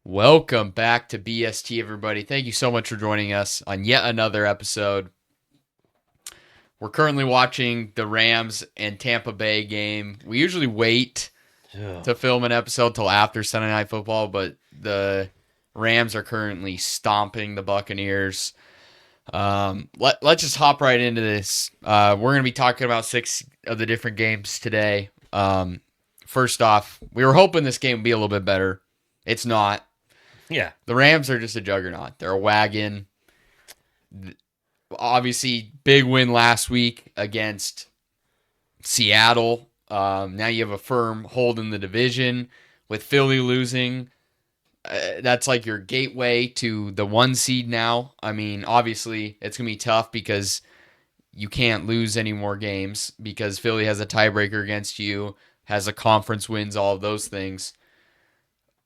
Welcome back to BST, everybody. Thank you so much for joining us on yet another episode. We're currently watching the Rams and Tampa Bay game. We usually wait to film an episode till after Sunday Night Football, but the Rams are currently stomping the Buccaneers. Let's just hop right into this. We're going to be talking about 6 of the different games today. First off, we were hoping this game would be a little bit better. It's not. Yeah. The Rams are just a juggernaut. They're a wagon. Obviously, big win last week against Seattle. Now you have a firm hold in the division with Philly losing. That's like your gateway to the 1 seed now. I mean, obviously, it's going to be tough because you can't lose any more games because Philly has a tiebreaker against you, has a conference wins, all of those things.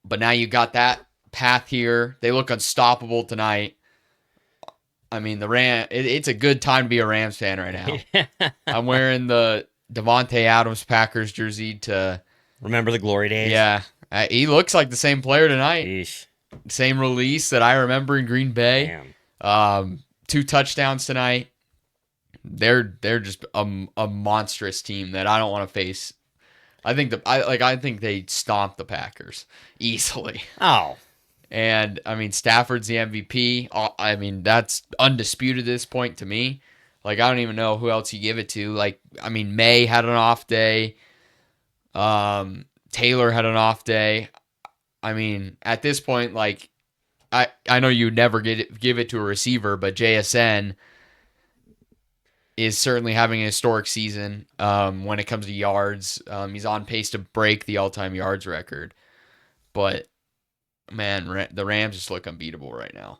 But now you got that path here. They look unstoppable tonight. I mean, it's a good time to be a Rams fan right now. I'm wearing the Devontae Adams Packers jersey to remember the glory days. Yeah, he looks like the same player tonight. Eesh. Same release that I remember in Green Bay. Damn. 2 touchdowns tonight. They're just a monstrous team that I don't want to face. I think they stomped the Packers easily. Oh. And, I mean, Stafford's the MVP. I mean, that's undisputed at this point to me. Like, I don't even know who else you give it to. Like, I mean, May had an off day. Taylor had an off day. I mean, at this point, like, I know you never give it to a receiver, but JSN is certainly having a historic season when it comes to yards. He's on pace to break the all-time yards record. But man, the Rams just look unbeatable right now.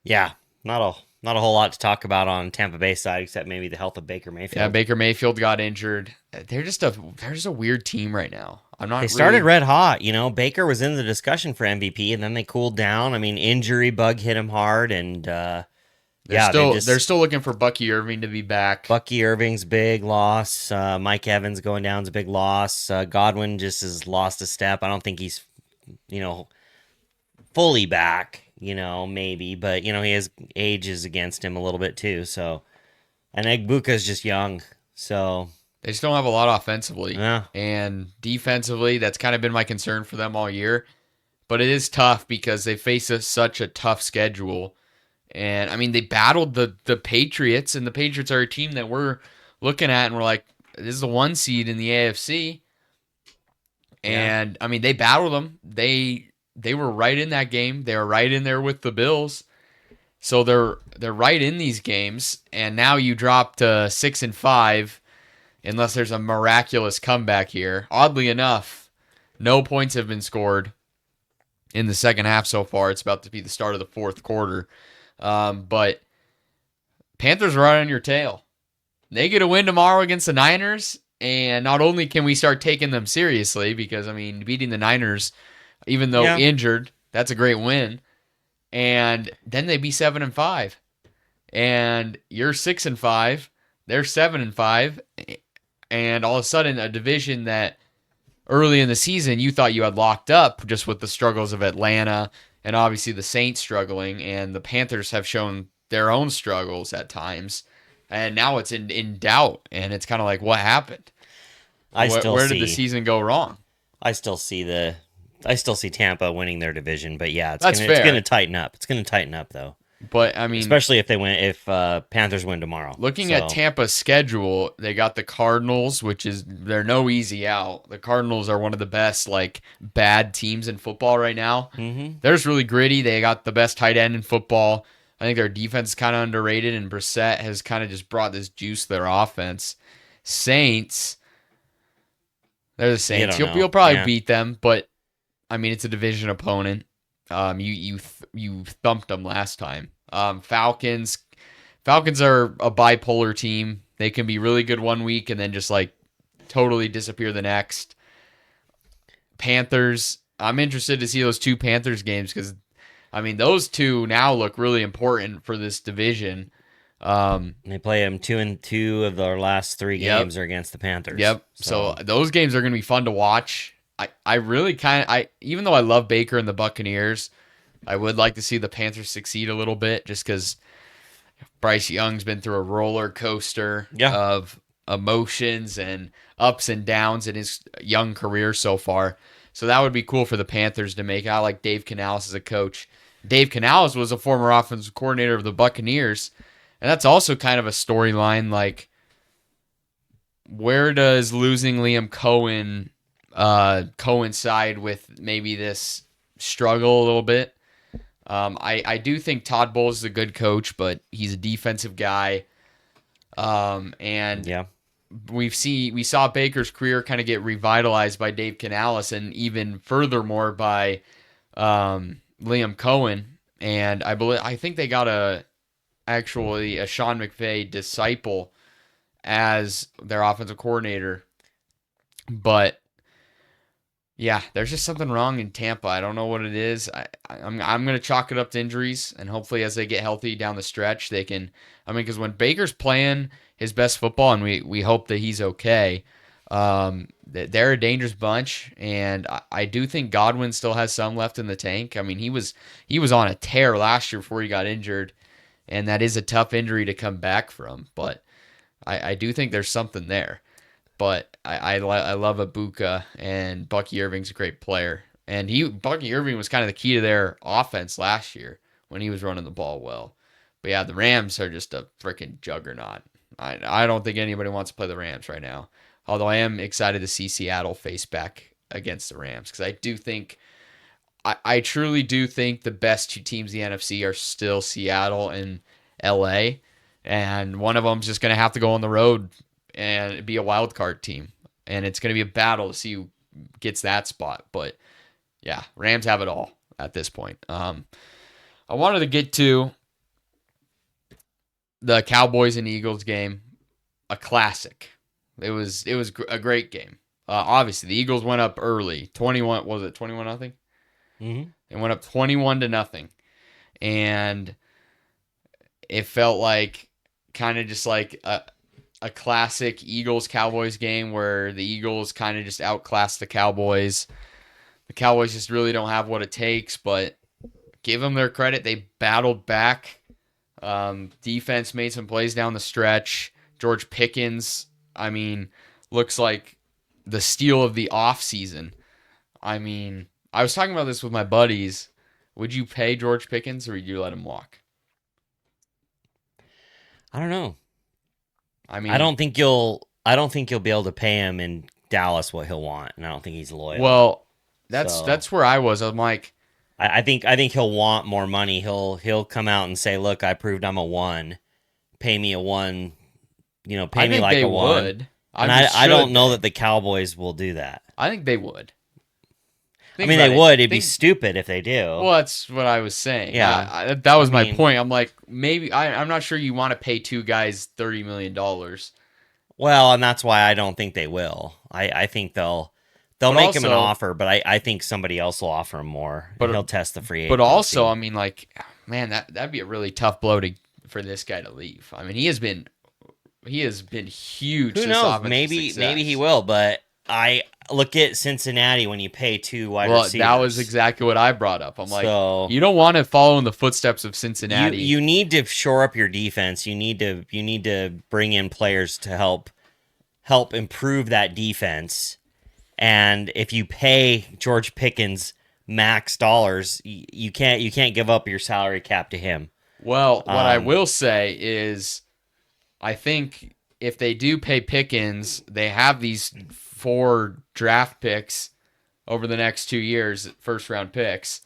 Yeah, not a whole lot to talk about on Tampa Bay side except maybe the health of Baker Mayfield. Yeah, Baker Mayfield got injured. They're just a weird team right now. They started red hot. You know, Baker was in the discussion for MVP, and then they cooled down. I mean, injury bug hit him hard, and they're still looking for Bucky Irving to be back. Bucky Irving's big loss. Mike Evans going down is a big loss. Godwin just has lost a step. I don't think he's, fully back, maybe, but, his age is against him a little bit too. So, and Egbuka's just young. So they just don't have a lot offensively. Yeah. And defensively, that's kind of been my concern for them all year. But it is tough because they face such a tough schedule. And, I mean, they battled the Patriots, and the Patriots are a team that we're looking at, and we're like, this is the 1 seed in the AFC. And, I mean, they battled them. They were right in that game. They were right in there with the Bills. So they're right in these games, and now you drop to 6-5 unless there's a miraculous comeback here. Oddly enough, no points have been scored in the second half so far. It's about to be the start of the fourth quarter. But Panthers are right on your tail. They get a win tomorrow against the Niners, and not only can we start taking them seriously, because, I mean, beating the Niners, even though injured, that's a great win. And then they be 7-5. And you're 6-5. They're 7-5. And all of a sudden, a division that early in the season you thought you had locked up just with the struggles of Atlanta and obviously the Saints struggling, and the Panthers have shown their own struggles at times. And now it's in doubt. And it's kind of like, what happened? Where did the season go wrong? I still see Tampa winning their division, but yeah, it's fair. It's going to tighten up. It's going to tighten up, though. But I mean, especially if Panthers win tomorrow. Looking at Tampa's schedule, they got the Cardinals, they're no easy out. The Cardinals are one of the best bad teams in football right now. Mm-hmm. They're just really gritty. They got the best tight end in football. I think their defense is kind of underrated, and Brissett has kind of just brought this juice to their offense. Saints, they're the Saints. You'll probably beat them, but I mean, it's a division opponent. You thumped them last time. Falcons are a bipolar team. They can be really good 1 week and then just totally disappear the next. Panthers, I'm interested to see those 2 Panthers games because, I mean, those 2 now look really important for this division. They play them 2-2 of their last 3 games are against the Panthers. Yep. So those games are going to be fun to watch. I really even though I love Baker and the Buccaneers, I would like to see the Panthers succeed a little bit, just because Bryce Young's been through a roller coaster Yeah. of emotions and ups and downs in his young career so far. So that would be cool for the Panthers to make. I like Dave Canales as a coach. Dave Canales was a former offensive coordinator of the Buccaneers, and that's also kind of a storyline. Like, where does losing Liam Cohen coincide with maybe this struggle a little bit? I do think Todd Bowles is a good coach, but he's a defensive guy. And Yeah. we saw Baker's career kind of get revitalized by Dave Canales, and even furthermore by Liam Cohen. And I think they got a Sean McVay disciple as their offensive coordinator. But yeah, there's just something wrong in Tampa. I don't know what it is. I'm going to chalk it up to injuries, and hopefully as they get healthy down the stretch, they can. I mean, because when Baker's playing his best football, and we hope that he's okay, they're a dangerous bunch, and I do think Godwin still has some left in the tank. I mean, he was on a tear last year before he got injured, and that is a tough injury to come back from. But I do think there's something there. But I love Ibuka, and Bucky Irving's a great player. And Bucky Irving was kind of the key to their offense last year when he was running the ball well. But yeah, the Rams are just a freaking juggernaut. I don't think anybody wants to play the Rams right now. Although I am excited to see Seattle face back against the Rams, because I truly do think the best two teams in the NFC are still Seattle and LA. And one of them's just going to have to go on the road and be a wild card team. And it's going to be a battle to see who gets that spot. But yeah, Rams have it all at this point. I wanted to get to the Cowboys and Eagles game, a classic. It was a great game. Obviously, the Eagles went up early, 21. Was it 21-0? Mm-hmm. They went up 21-0, and it felt like kind of just like a classic Eagles Cowboys game where the Eagles kind of just outclassed the Cowboys. The Cowboys just really don't have what it takes, but give them their credit. They battled back. Defense made some plays down the stretch. George Pickens, I mean, looks like the steal of the offseason. I mean, I was talking about this with my buddies. Would you pay George Pickens, or would you let him walk? I don't know. I mean, I don't think you'll be able to pay him in Dallas what he'll want, and I don't think he's loyal. well, that's where I was. I'm like, I think he'll want more money. He'll come out and say, "Look, I proved I'm a 1. Pay me a 1. Pay me like a 1." Would. And I don't know that the Cowboys will do that. I think they would. I mean, they would. It'd be stupid if they do. Well, that's what I was saying. Yeah. That was my point. I'm like, maybe I'm not sure you want to pay two guys $30 million. Well, and that's why I don't think they will. I think they'll make him an offer, but I think somebody else will offer him more. But he'll test the free agent. But also, I mean, like, man, that'd be a really tough blow for this guy to leave. I mean, he has been huge. Who knows? Maybe he will, but I look at Cincinnati when you pay 2 wide receivers. That was exactly what I brought up. I'm like, you don't want to follow in the footsteps of Cincinnati. You need to shore up your defense. You need to bring in players to help improve that defense. And if you pay George Pickens max dollars, you can't give up your salary cap to him. Well, what I will say is, I think if they do pay Pickens, they have these 4 draft picks over the next 2 years, first round picks.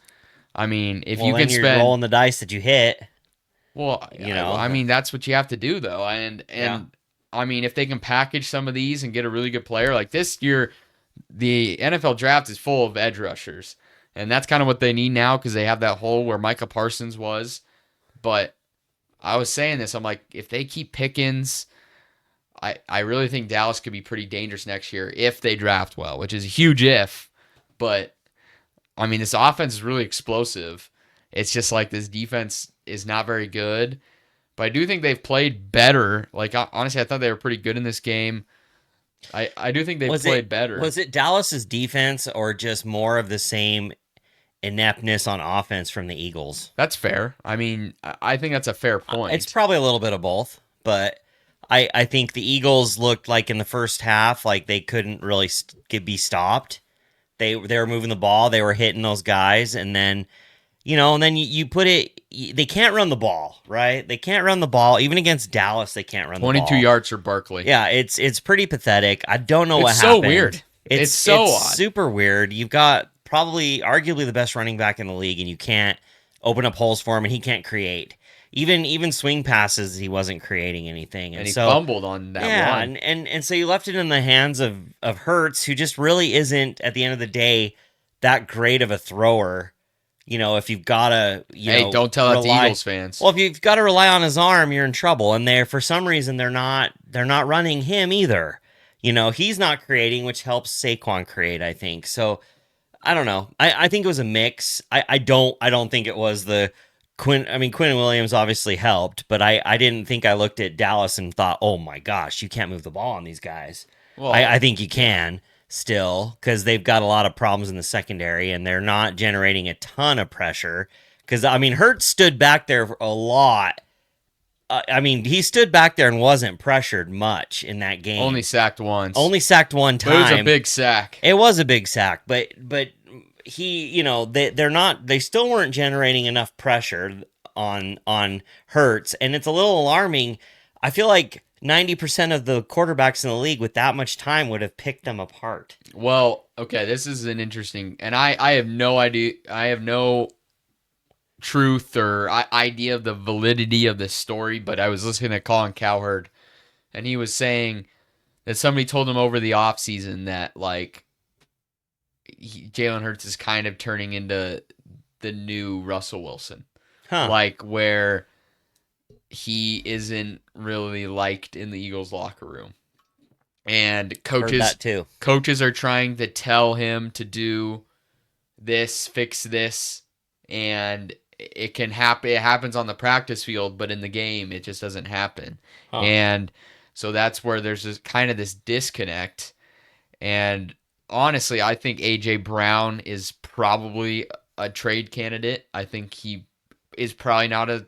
I mean, if you can you're rolling the dice that you hit. Well, I mean, that's what you have to do, though. And I mean, if they can package some of these and get a really good player, like this year, the NFL draft is full of edge rushers, and that's kind of what they need now, because they have that hole where Micah Parsons was. But I was saying this, I'm like, if they keep Pickens, I really think Dallas could be pretty dangerous next year if they draft well, which is a huge if. But, I mean, this offense is really explosive. It's just like this defense is not very good. But I do think they've played better. Like, honestly, I thought they were pretty good in this game. I do think they've played better. Was it Dallas's defense or just more of the same ineptness on offense from the Eagles. That's fair. I mean, I think that's a fair point. It's probably a little bit of both, but I think the Eagles looked like in the first half like they couldn't really be stopped. They were moving the ball, they were hitting those guys, and then you put it. They can't run the ball, right? They can't run the ball even against Dallas. They can't run the ball. 22 yards for Barkley. Yeah, it's pretty pathetic. I don't know what It's happened. so weird. It's so odd. Super weird. You've got probably arguably the best running back in the league, and you can't open up holes for him, and he can't create. Even swing passes, he wasn't creating anything, and he fumbled on that one. And so you left it in the hands of Hurts, who just really isn't at the end of the day that great of a thrower. If you've got to, hey, don't tell that to Eagles fans. Well, if you've got to rely on his arm, you're in trouble. And for some reason, they're not running him either. He's not creating, which helps Saquon create, I think. So I don't know. I think it was a mix. I don't think it was the Quinn. I mean, Quinn Williams obviously helped, but I didn't think I looked at Dallas and thought, oh my gosh, you can't move the ball on these guys. Well, I think you can still, because they've got a lot of problems in the secondary and they're not generating a ton of pressure. Because, I mean, Hurts stood back there a lot. He stood back there and wasn't pressured much in that game. Only sacked once. Only sacked one time. But it was a big sack. It was a big sack, but he, they still weren't generating enough pressure on Hurts, and it's a little alarming. I feel like 90% of the quarterbacks in the league with that much time would have picked them apart. Well, okay, this is an interesting, and I have no idea. I have no truth or idea of the validity of this story, but I was listening to Colin Cowherd, and he was saying that somebody told him over the offseason that, like, Jalen Hurts is kind of turning into the new Russell Wilson. Like, where he isn't really liked in the Eagles locker room. And coaches are trying to tell him to do this, fix this, and it can happen. It happens on the practice field, but in the game, it just doesn't happen. And so that's where there's this disconnect. And honestly, I think A.J. Brown is probably a trade candidate. I think he is probably not a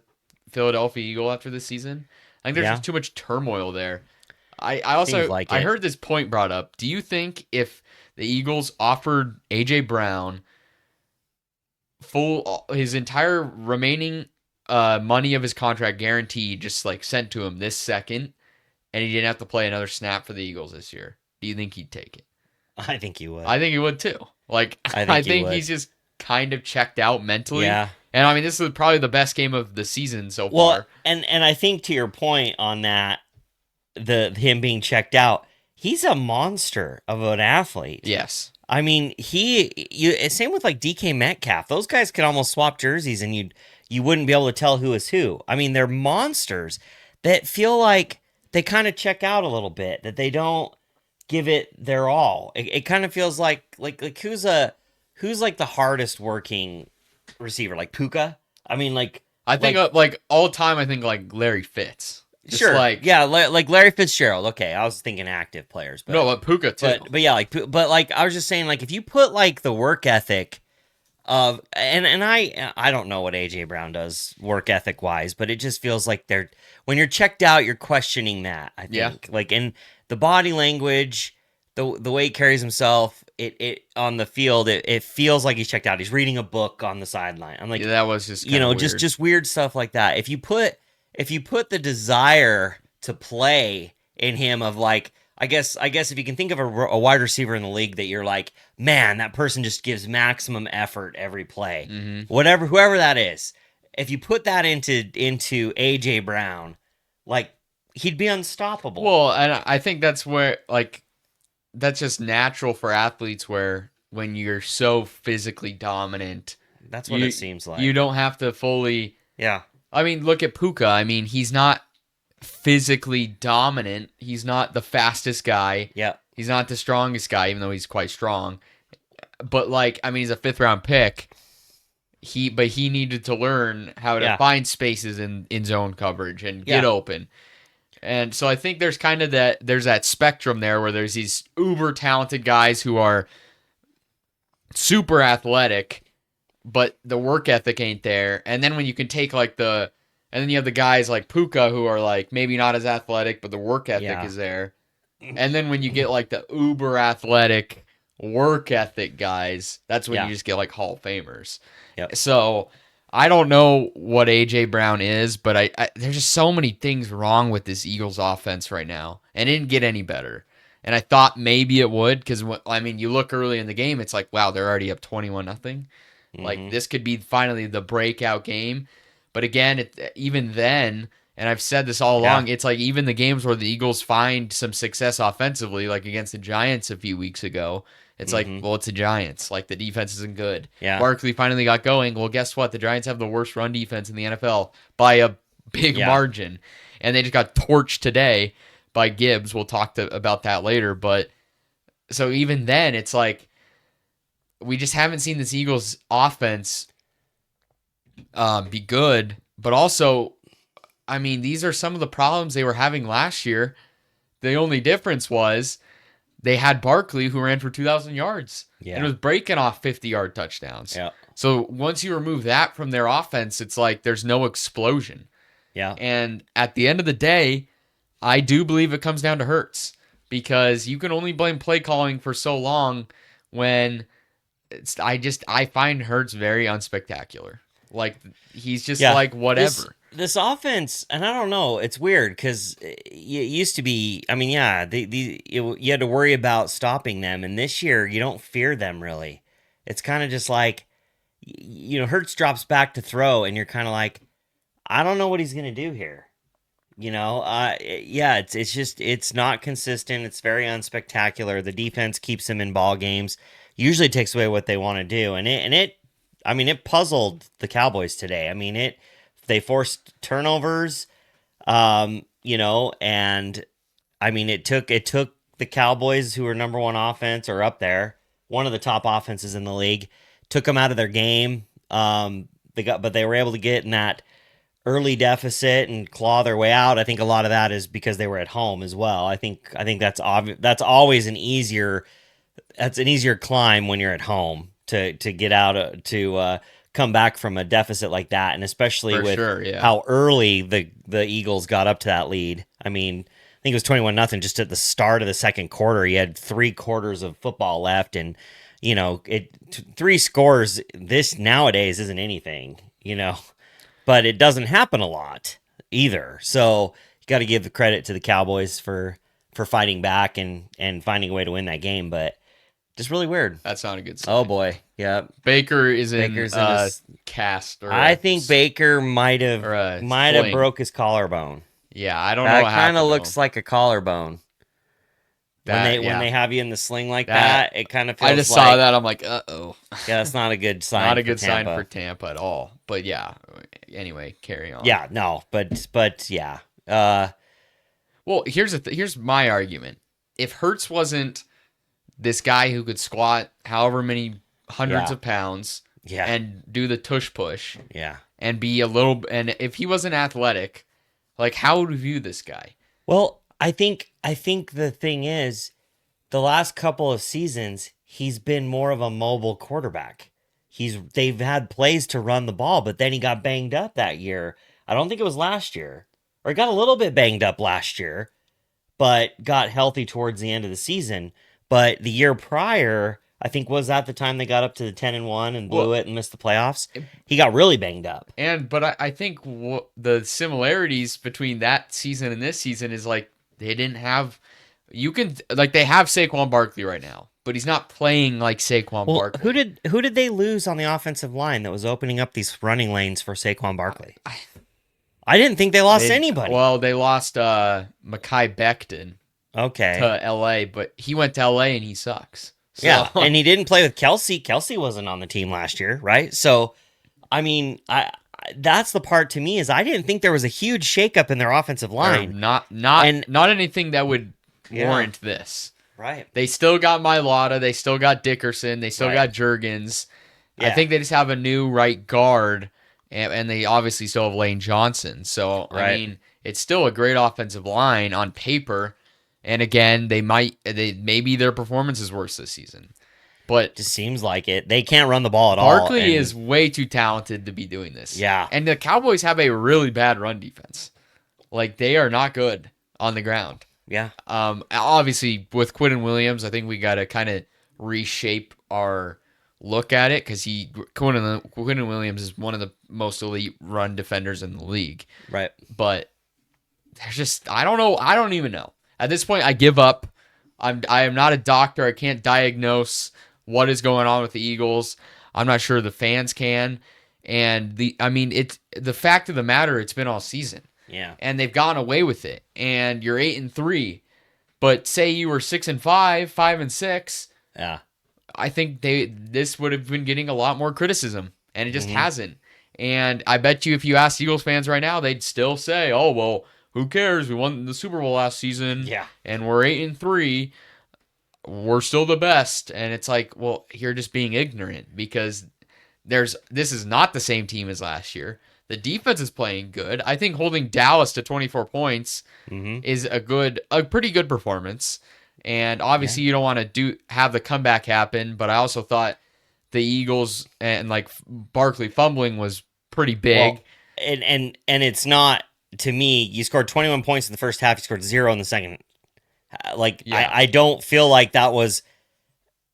Philadelphia Eagle after this season. I think there's just too much turmoil there. I heard this point brought up. Do you think if the Eagles offered A.J. Brown his entire remaining money of his contract guaranteed, just like sent to him this second, and he didn't have to play another snap for the Eagles this year, do you think he'd take it? I think he would. I think he would too. Like, I think he's just kind of checked out mentally. Yeah. And I mean, this is probably the best game of the season so well, far. And I think to your point on that, him being checked out, he's a monster of an athlete. Yes. I mean, same with like DK Metcalf. Those guys could almost swap jerseys and you wouldn't be able to tell who is who. I mean, they're monsters that feel like they kind of check out a little bit, that they don't give it their all. It kind of feels like who's like the hardest working receiver, like Puka? I mean, I think like all time, I think like Larry Fitz. Just sure. Like Larry Fitzgerald. Okay, I was thinking active players, but no, but Puka too. But yeah, I was just saying, like, if you put like the work ethic of and I don't know what AJ Brown does work ethic wise, but it just feels like when you're checked out, you're questioning that. I think like in the body language, the way he carries himself, it on the field, it feels like he's checked out. He's reading a book on the sideline. I'm like, that was just weird. just weird stuff like that. If you put the desire to play in him of like, I guess if you can think of a wide receiver in the league that you're like, man, that person just gives maximum effort every play, whoever that is. If you put that into AJ Brown, like, he'd be unstoppable. Well, and I think that's where, like, that's just natural for athletes, where when you're so physically dominant, that's what it seems like. You don't have to fully. Yeah. I mean, look at Puka. I mean, he's not physically dominant. He's not the fastest guy. Yeah. He's not the strongest guy, even though he's quite strong. But, like, I mean, he's a 5th round pick. He needed to learn how to find spaces in zone coverage and get open. And so I think there's kind of that spectrum there, where there's these uber talented guys who are super athletic, but the work ethic ain't there. And then when you can take and then you have the guys like Puka who are like maybe not as athletic, but the work ethic Yeah. is there. And then when you get like the uber athletic work ethic guys, that's when you Yeah. just get like Hall of Famers. Yep. So I don't know what AJ Brown is, but there's just so many things wrong with this Eagles offense right now, and it didn't get any better. And I thought maybe it would because I mean, you look early in the game, it's like wow, they're already up 21-0. Like Mm-hmm. this could be finally the breakout game. But again, even then, and I've said this all Yeah. along, it's like even the games where the Eagles find some success offensively, like against the Giants a few weeks ago, it's like, Mm-hmm. well, it's the Giants. Like the defense isn't good. Yeah. Barkley finally got going. Well, guess what? The Giants have the worst run defense in the NFL by a big Yeah. margin. And they just got torched today by Gibbs. We'll talk about that later. But so even then, it's like we just haven't seen this Eagles offense be good. But also, I mean, these are some of the problems they were having last year. The only difference was they had Barkley who ran for 2,000 yards and Yeah. was breaking off 50-yard touchdowns. Yeah. So once you remove that from their offense, it's like there's no explosion. Yeah. And at the end of the day, I do believe it comes down to Hurts because you can only blame play calling for so long when I find Hurts very unspectacular. Like he's just Yeah. like whatever. This offense, and I don't know, it's weird because it used to be. I mean, yeah, you had to worry about stopping them, and this year you don't fear them really. It's kind of just like, Hurts drops back to throw, and you're kind of like, I don't know what he's gonna do here. Yeah, it's not consistent. It's very unspectacular. The defense keeps them in ball games. Usually takes away what they want to do, I mean, it puzzled the Cowboys today. I mean, they forced turnovers, and I mean, it took the Cowboys, who are number one offense or up there, one of the top offenses in the league, took them out of their game. But they were able to get in that early deficit and claw their way out. I think a lot of that is because they were at home as well. I think that's obvious. That's always an easier climb when you're at home to get out to come back from a deficit like that, and especially For with sure, yeah. how early the Eagles got up to that lead. I mean, I think it was 21-0 just at the start of the second quarter. You had 3 quarters of football left, and 3 scores this nowadays isn't anything, but it doesn't happen a lot either. So you got to give the credit to the Cowboys for fighting back and finding a way to win that game, but just really weird. That's not a good sign. Oh boy, yeah. Baker's in his cast. I think Baker might have sling. broke his collarbone. Yeah, I don't know That what kind happened. of looks like a collarbone. When Yeah. they have you in the sling like that, it kind of feels I just like, saw that. I'm like, uh-oh. yeah, that's not a good sign. Not a for good sign Tampa. for Tampa at all. But yeah, anyway, carry on. Yeah, no, but yeah. Well, here's my argument. If Hertz wasn't this guy who could squat however many hundreds Yeah. of pounds Yeah. and do the tush push Yeah. and be and if he wasn't athletic, like how would we view this guy? Well, I think the thing is, the last couple of seasons, he's been more of a mobile quarterback. They've had plays to run the ball, but then he got banged up that year. I don't think it was last year. Or he got a little bit banged up last year, but got healthy towards the end of the season. But the year prior, I think was at the time they got up to the 10-1 and blew it and missed the playoffs. He got really banged up. But I think the similarities between that season and this season is like they didn't have. They have Saquon Barkley right now, but he's not playing like Saquon Barkley. Who did they lose on the offensive line that was opening up these running lanes for Saquon Barkley? I didn't think they lost anybody. Well, they lost Mekhi Becton Okay. to L.A., but he went to L.A. and he sucks. So. Yeah, and he didn't play with Kelsey. Kelsey wasn't on the team last year, right? So, I mean, that's the part to me is I didn't think there was a huge shakeup in their offensive line. Not anything that would warrant this. Right. They still got Mailata. They still got Dickerson. They still got Juergens. Yeah. I think they just have a new right guard, and they obviously still have Lane Johnson. So, I mean, it's still a great offensive line on paper. And again, maybe their performance is worse this season. But Just seems like it. They can't run the ball at all. Barkley And is way too talented to be doing this. yeah, And the Cowboys have a really bad run defense. Like, they are not good on the ground. yeah, Obviously, with Quinn Williams, I think we got to kind of reshape our look at it because Quinn Williams is one of the most elite run defenders in the league. right. But there's just I don't know. I don't even know. At this point, I give up. I am not a doctor. I can't diagnose what is going on with the Eagles. I'm not sure the fans can. And it's the fact of the matter. It's been all season. Yeah. And they've gotten away with it. And you're 8-3, but say you were 6-5, 5-6. Yeah. I think this would have been getting a lot more criticism, and it just hasn't. And I bet you if you ask Eagles fans right now, they'd still say, "Oh well, who cares? We won the Super Bowl last season, Yeah. and we're 8-3. We're still the best." And it's like, well, you're just being ignorant because this is not the same team as last year. The defense is playing good. I think holding Dallas to 24 points is a pretty good performance. And obviously you don't want to have the comeback happen, but I also thought the Eagles and like Barkley fumbling was pretty big. Well, and it's not, to me, you scored 21 points in the first half, you scored 0 in the second. I don't feel like that was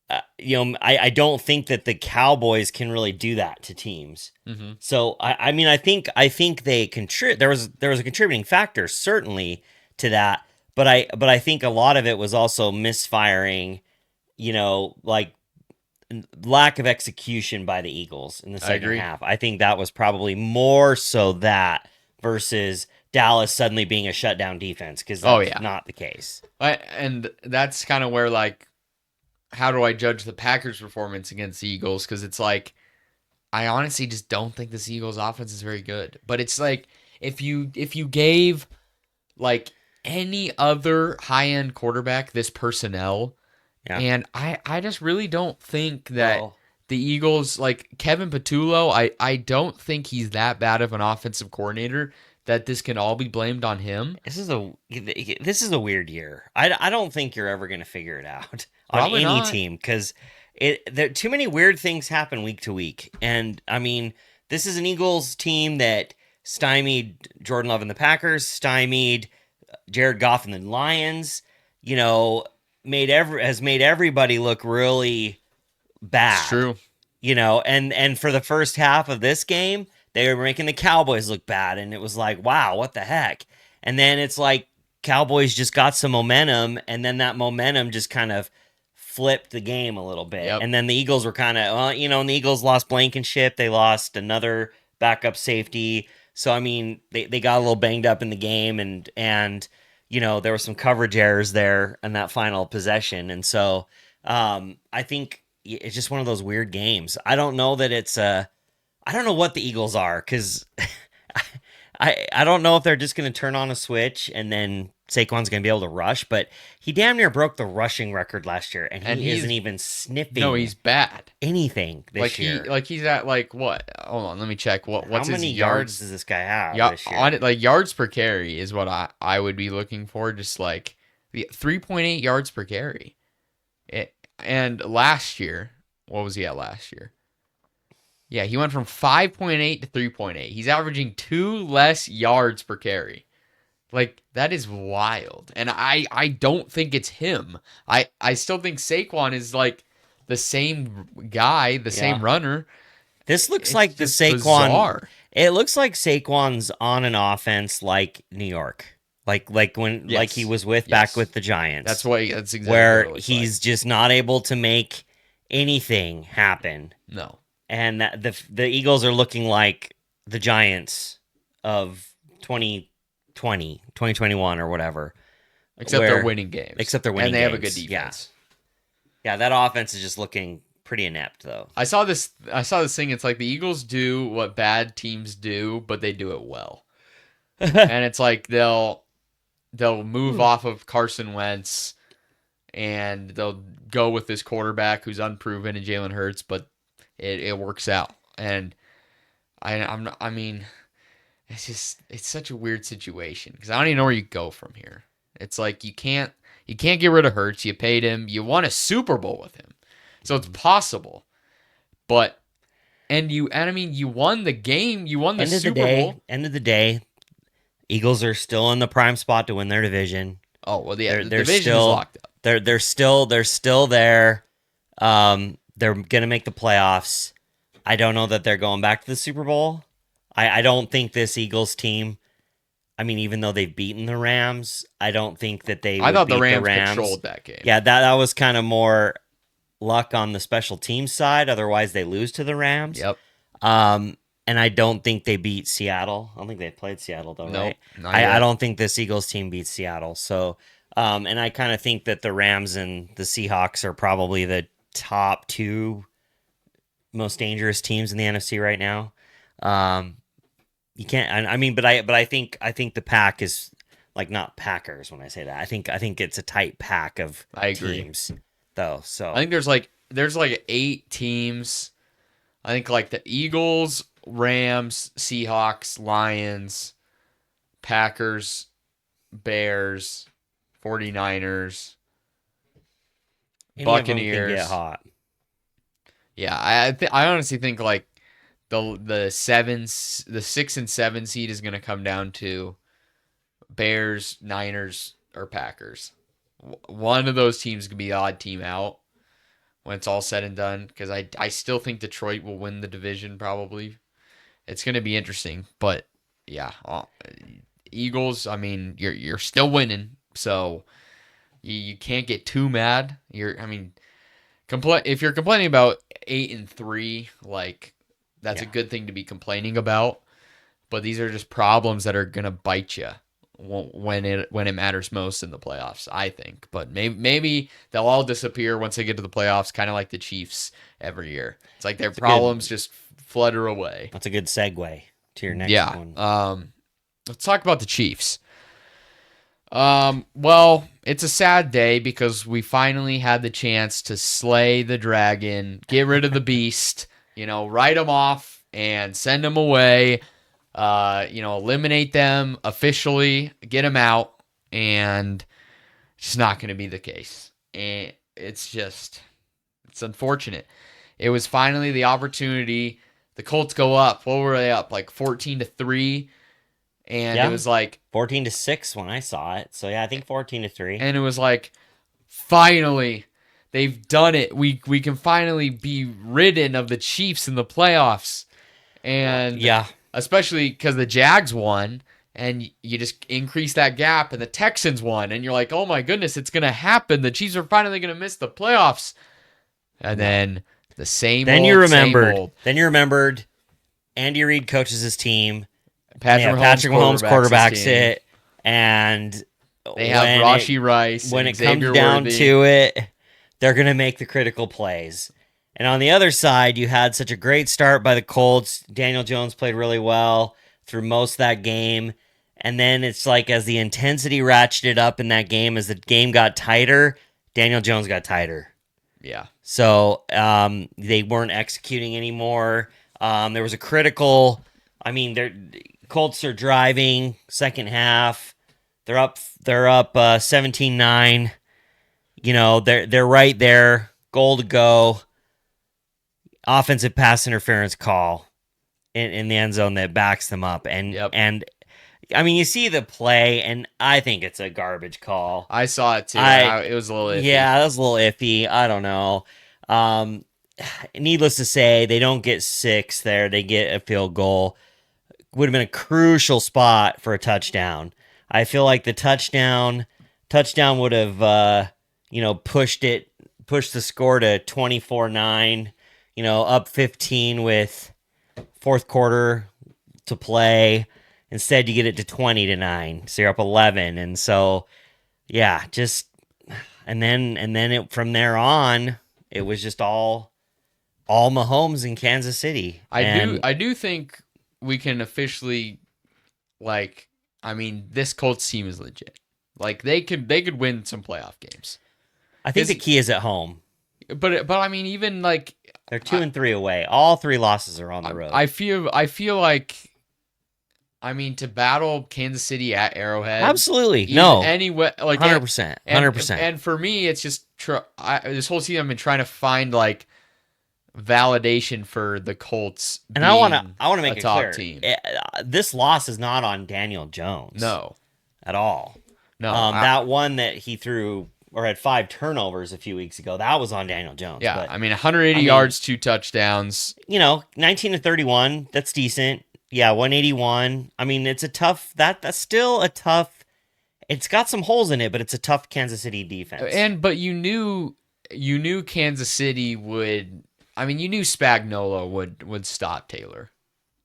I don't think that the Cowboys can really do that to teams. Mm-hmm. So I think they there was a contributing factor certainly to that, but I think a lot of it was also misfiring, like lack of execution by the Eagles in the second half. I think that was probably more so that versus Dallas suddenly being a shutdown defense, because that's not the case. And that's kind of where, like, how do I judge the Packers' performance against the Eagles? Because it's like, I honestly just don't think this Eagles offense is very good. But it's like, if you gave like any other high-end quarterback this personnel, and I just really don't think that the Eagles, like Kevin Patullo, I don't think he's that bad of an offensive coordinator that this can all be blamed on him. This is a weird year. I don't think you're ever going to figure it out Probably on any not. team, because there too many weird things happen week to week. And I mean, this is an Eagles team that stymied Jordan Love and the Packers, stymied Jared Goff and the Lions. Has made everybody look really bad. It's true. And for the first half of this game, they were making the Cowboys look bad, and it was like, wow, what the heck? And then it's like Cowboys just got some momentum, and then that momentum just kind of flipped the game a little bit. Yep. And then the Eagles were kind of, and the Eagles lost Blankenship. They lost another backup safety. So, I mean, they got a little banged up in the game, and there were some coverage errors there in that final possession. And so I think it's just one of those weird games. I don't know that I don't know what the Eagles are, because I don't know if they're just going to turn on a switch and then Saquon's going to be able to rush, but he damn near broke the rushing record last year, and he isn't even sniffing. No, he's bad. Anything this year. He's at like what? Hold on, let me check. What's How his many yards does this guy have this year? Like yards per carry is what I would be looking for. Just like 3.8 yards per carry. And last year, what was he at last year? Yeah, he went from 5.8 to 3.8. He's averaging 2 less yards per carry. Like, that is wild. And I don't think it's him. I still think Saquon is like the same guy, the same runner. This looks like the Saquon. Bizarre. It looks like Saquon's on an offense like New York. Like when like he was back with the Giants. That's exactly where what he's just not able to make anything happen. No. And the Eagles are looking like the Giants of 2021 or whatever. Except they're winning games. And they have a good defense. Yeah, that offense is just looking pretty inept, though. I saw this thing. It's like the Eagles do what bad teams do, but they do it well. And it's like they'll move off of Carson Wentz and they'll go with this quarterback who's unproven in Jalen Hurts, but it works out. And I mean, it's such a weird situation because I don't even know where you go from here. It's like you can't get rid of Hurts. You paid him. You won a Super Bowl with him. So it's possible. But and I mean you won the game, you won the Super Bowl. End of the day, Eagles are still in the prime spot to win their division. Oh well, yeah, the They're division is still locked up. they're still there. They're gonna make the playoffs. I don't know that they're going back to the Super Bowl. I don't think this Eagles team. I mean, even though they've beaten the Rams, I don't think that they I would thought beat the Rams the Rams. controlled that game. Yeah, that was kind of more luck on the special team side. Otherwise, they lose to the Rams. Yep. And I don't think they beat Seattle. I don't think they played Seattle though, Nope, right? not yet. I don't think this Eagles team beats Seattle. So, and I kind of think that the Rams and the Seahawks are probably the top two most dangerous teams in the NFC right now. You can't. I mean, but I think the pack is like not Packers when I say that. I think it's a tight pack of I agree. teams though. So I think there's like 8 teams. I think like the Eagles, Rams, Seahawks, Lions, Packers, Bears, 49ers, any of them Buccaneers. can get hot. Yeah, I honestly think like the 6 and 7 seed is going to come down to Bears, Niners, or Packers. One of those teams could be the odd team out when it's all said and done, because I still think Detroit will win the division probably. It's going to be interesting, but yeah, Eagles, I mean, you're still winning, so you can't get too mad. If you're complaining about 8-3, like that's a good thing to be complaining about, but these are just problems that are going to bite you when it matters most in the playoffs, I think. But maybe they'll all disappear once they get to the playoffs, kind of like the Chiefs every year. It's like their problems just flutter away. That's a good segue to your next one. Let's talk about the Chiefs. Well, it's a sad day because we finally had the chance to slay the dragon, get rid of the beast, write them off and send them away. Eliminate them officially, get them out, and it's not going to be the case. And it's unfortunate. It was finally the opportunity. The Colts go up. What were they up? Like 14-3. And it was like 14-6 when I saw it. So yeah, I think 14-3. And it was like, finally, they've done it. We can finally be ridden of the Chiefs in the playoffs. And yeah. Especially because the Jags won, and you just increase that gap, and the Texans won, and you're like, oh my goodness, it's going to happen. The Chiefs are finally going to miss the playoffs. And then the same Then old, you remembered. same old. Then you remembered Andy Reid coaches his team. Patrick Mahomes quarterbacks it. And they have Rashee Rice. When it Xavier comes down Worthy. to it, they're going to make the critical plays. And on the other side, you had such a great start by the Colts. Daniel Jones played really well through most of that game. And then it's like as the intensity ratcheted up in that game, as the game got tighter, Daniel Jones got tighter. Yeah. So they weren't executing anymore. There was a critical... Colts are driving second half. They're up 17-9. They're right there. Goal to go. Offensive pass interference call in the end zone that backs them up. And you see the play, and I think it's a garbage call. I saw it too. It was a little iffy. Yeah, that was a little iffy. I don't know. Needless to say, they don't get 6 there. They get a field goal. Would have been a crucial spot for a touchdown. I feel like the touchdown would have pushed the score to 24-9. Up 15 with fourth quarter to play. Instead, you get it to 20-9, so you're up 11. And so, yeah, and then from there on, it was just all Mahomes in Kansas City. I do think we can officially, this Colts team is legit. Like they could win some playoff games. I think the key is at home. But even like they're 2-3 away. All 3 losses are on the road. I feel like I mean, to battle Kansas City at Arrowhead, Absolutely. even No. anyway, like 100%. 100%. and for me, it's just this whole season I've been trying to find like validation for the Colts And being I want to a make it top clear. team. This loss is not on Daniel Jones. No, At all. no, That one that he threw or had 5 turnovers a few weeks ago, that was on Daniel Jones. yeah, But I mean, 180 yards, 2 touchdowns. 19 to 31, that's decent. Yeah, 181. I mean, it's a tough. That's still a tough. It's got some holes in it, but it's a tough Kansas City defense. But you knew Kansas City would. I mean, you knew Spagnuolo would stop Taylor.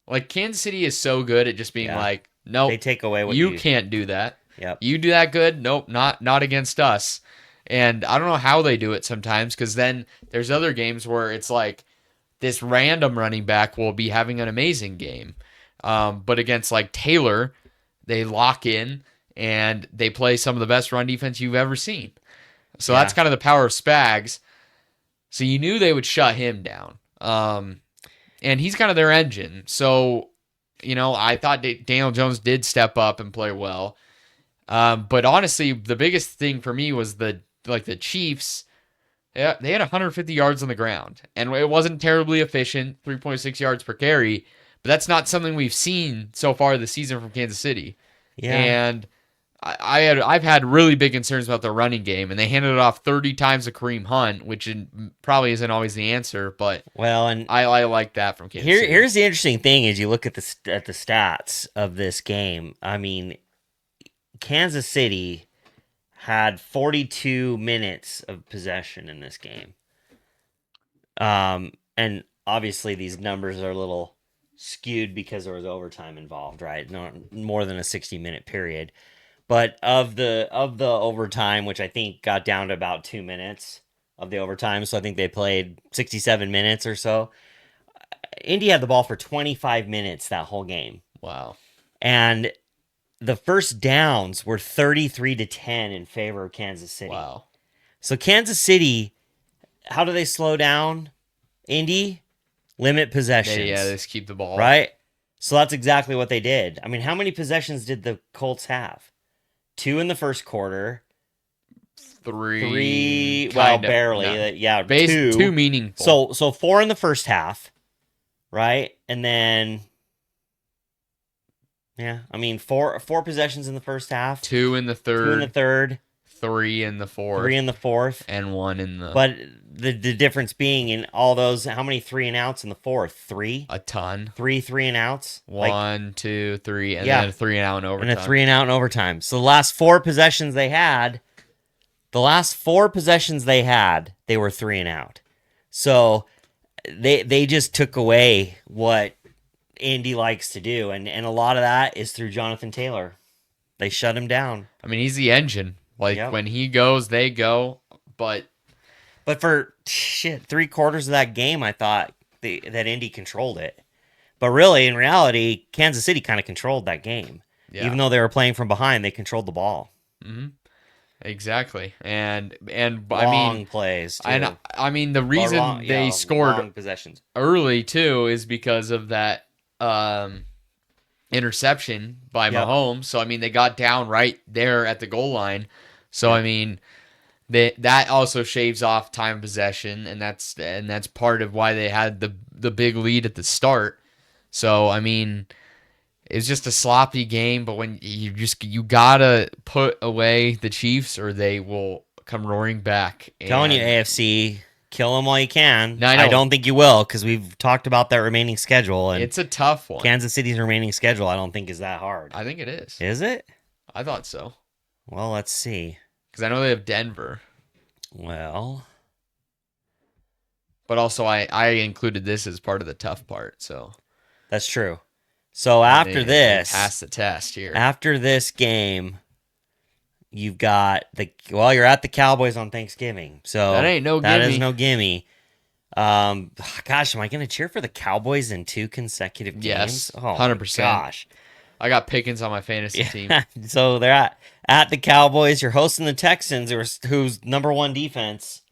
Like Kansas City is so good at just being like, nope, they take away what you can't do that. Yep. You do that good? Nope, not against us. And I don't know how they do it sometimes, because then there's other games where it's like this random running back will be having an amazing game. But against like Taylor, they lock in and they play some of the best run defense you've ever seen. So that's kind of the power of Spags. So you knew they would shut him down. And he's kind of their engine. So, I thought Daniel Jones did step up and play well. But honestly, the biggest thing for me was the Chiefs. Yeah, they had 150 yards on the ground, and it wasn't terribly efficient, 3.6 yards per carry. But that's not something we've seen so far this season from Kansas City. Yeah. And I've had really big concerns about the running game, and they handed it off 30 times to Kareem Hunt, which probably isn't always the answer, but and I like that from Kansas City. Here's the interesting thing: as you look at the stats of this game, I mean, Kansas City had 42 minutes of possession in this game, and obviously these numbers are a little skewed because there was overtime involved, right? Not more than a 60-minute period. But of the overtime, which I think got down to about 2 minutes of the overtime, so I think they played 67 minutes or so. Indy had the ball for 25 minutes that whole game. Wow. And the first downs were 33-10 in favor of Kansas City. Wow. So Kansas City, how do they slow down Indy? Limit possessions. They just keep the ball. Right? So that's exactly what they did. I mean, how many possessions did the Colts have? 2 in the first quarter. 3. Well, barely. No. Yeah, 2 meaningful. So 4 in the first half, right? And then, I mean, four possessions in the first half. 2 in the third. 2 in the third. 3 in the fourth. 3 in the fourth. And 1 in the... But the difference being in all those, how many 3 and outs in the fourth? 3? A ton. 3 and outs? 1, 2, 3, and then a 3 and out in overtime. And a 3 and out in overtime. So the last 4 possessions they had, they were 3 and out. So they just took away what Indy likes to do. And a lot of that is through Jonathan Taylor. They shut him down. I mean, he's the engine. When he goes, they go. But for 3/4 of that game, I thought that Indy controlled it. But really, in reality, Kansas City kind of controlled that game. Yeah. Even though they were playing from behind, they controlled the ball. Mm-hmm. Exactly. And long plays, too. And I mean, the reason they scored long possessions early, too, is because of that interception by Mahomes. So, I mean, they got down right there at the goal line. So, I mean, that also shaves off time of possession, and that's part of why they had the big lead at the start. So, I mean, it was just a sloppy game, but when you gotta put away the Chiefs or they will come roaring back. Telling you, AFC, kill them while you can. I don't think you will, because we've talked about that remaining schedule, and it's a tough one. Kansas City's remaining schedule, I don't think is that hard. I think it is. Is it? I thought so. Well, let's see. Because I know they have Denver. Well, but also I included this as part of the tough part, so that's true. So after this, pass the test here. After this game, you've got you're at the Cowboys on Thanksgiving, so that ain't no gimme. That is no gimme. Gosh, am I going to cheer for the Cowboys in 2 consecutive games? Yes, 100%. Gosh, I got Pickens on my fantasy team. So they're at the Cowboys. You're hosting the Texans, who's number 1 defense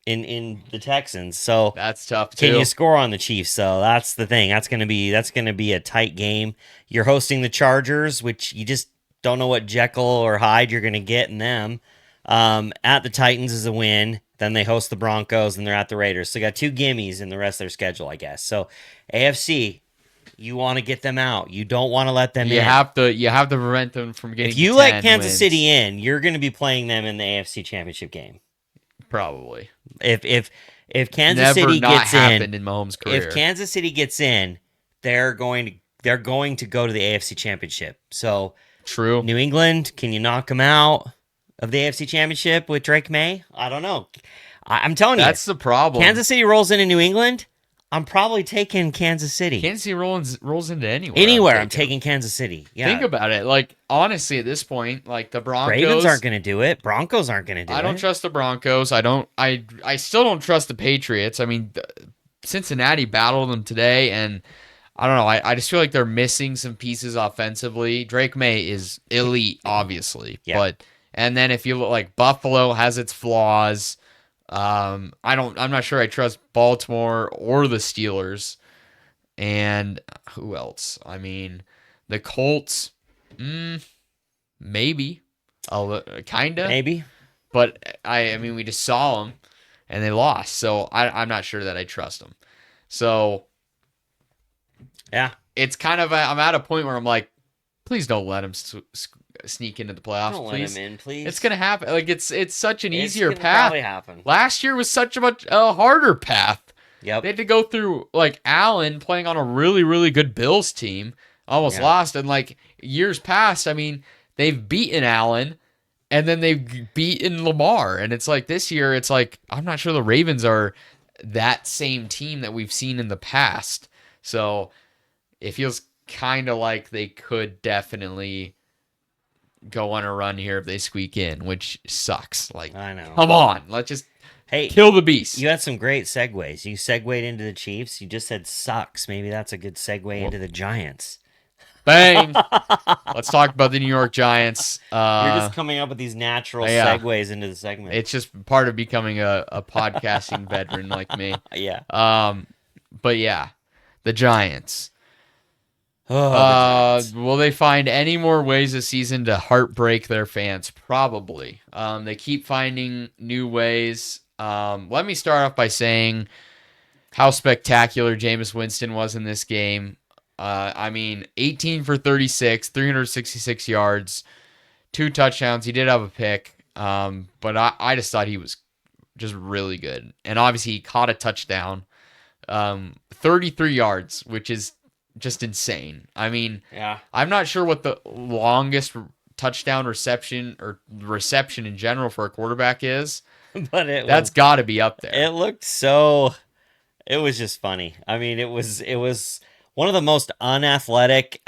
in the Texans. So That's tough can you too. score on the Chiefs? So that's the thing. That's gonna be a tight game. You're hosting the Chargers, which you just don't know what Jekyll or Hyde you're gonna get in them. At the Titans is a win. Then they host the Broncos and they're at the Raiders. So they got two gimmies in the rest of their schedule, I guess. So AFC, you want to get them out. You don't want to let them in. You have to prevent them from If getting to you let 10 Kansas City wins. in, you're going to be playing them in the AFC Championship game. Probably. If Kansas Never City not gets in, happened in Mahomes' if career. Kansas City gets in, they're going to go to the AFC Championship. So True. New England, can you knock them out of the AFC Championship with Drake May? I don't know. I'm telling you, That's the problem. Kansas City rolls into New England. I'm probably taking Kansas City. Kansas City rolls into anywhere. Anywhere, I'm taking Kansas City. Yeah. Think about it. Like, honestly, at this point, like the Broncos. Ravens aren't going to do it. Broncos aren't going to do it. I don't trust the Broncos. I still don't trust the Patriots. I mean, Cincinnati battled them today, and I don't know. I just feel like they're missing some pieces offensively. Drake May is elite, obviously. Yeah. And then if you look, like, Buffalo has its flaws. I'm not sure I trust Baltimore or the Steelers. And who else? I mean, the Colts, maybe, kinda, Maybe. but I mean, we just saw them and they lost, so I'm not sure that I trust them. So Yeah. it's kind of I'm at a point where I'm like, please don't let them sneak into the playoffs. Don't please. let them in, please. It's gonna happen. Like it's such an easier gonna path. Probably happen. Last year was such a harder path. Yep. They had to go through like Allen playing on a really, really good Bills team, almost lost. And like years past, I mean, they've beaten Allen and then they've beaten Lamar. And it's like this year, it's like, I'm not sure the Ravens are that same team that we've seen in the past. So it feels kind of like they could definitely go on a run here if they squeak in, which sucks. Like, I know. come on, let's just Hey, kill the beast. you had some great segues. You segued into the Chiefs. You just said sucks. Maybe that's a good segue into the Giants. Bang. Let's talk about the New York Giants. You're just coming up with these natural segues into the segment. It's just part of becoming a podcasting veteran like me. Yeah. But yeah, the Giants. Oh, the Giants. Will they find any more ways this season to heartbreak their fans? Probably. They keep finding new ways. Let me start off by saying how spectacular Jameis Winston was in this game. I mean, 18 for 36, 366 yards, 2 touchdowns. He did have a pick, but I just thought he was just really good. And obviously, he caught a touchdown, 33 yards, which is just insane. I mean, Yeah. I'm not sure what the longest touchdown reception or reception in general for a quarterback is. But That's got to be up there. It looked so. It was just funny. I mean, it was one of the most athletic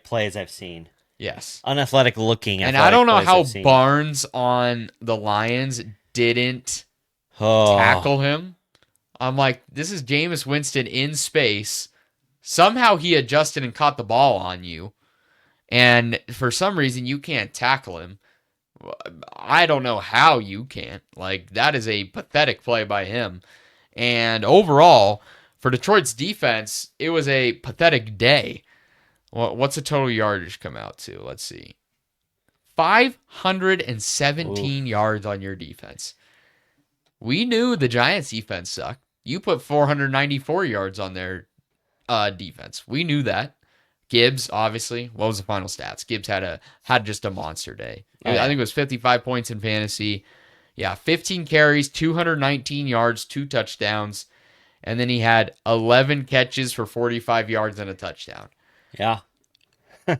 plays I've seen. Yes. Unathletic looking. And I don't know plays how I've seen. Barnes on the Lions didn't tackle him. I'm like, this is Jameis Winston in space. Somehow he adjusted and caught the ball on you. And for some reason, you can't tackle him. I don't know how you can't. Like, that is a pathetic play by him. And overall, for Detroit's defense, it was a pathetic day. What's the total yardage come out to? Let's see. 517 yards on your defense. We knew the Giants' defense sucked. You put 494 yards on their defense. We knew that. Gibbs, obviously. What was the final stats? Gibbs had just a monster day. I think it was 55 points in fantasy. Yeah, 15 carries, 219 yards, 2 touchdowns. And then he had 11 catches for 45 yards and a touchdown. Yeah.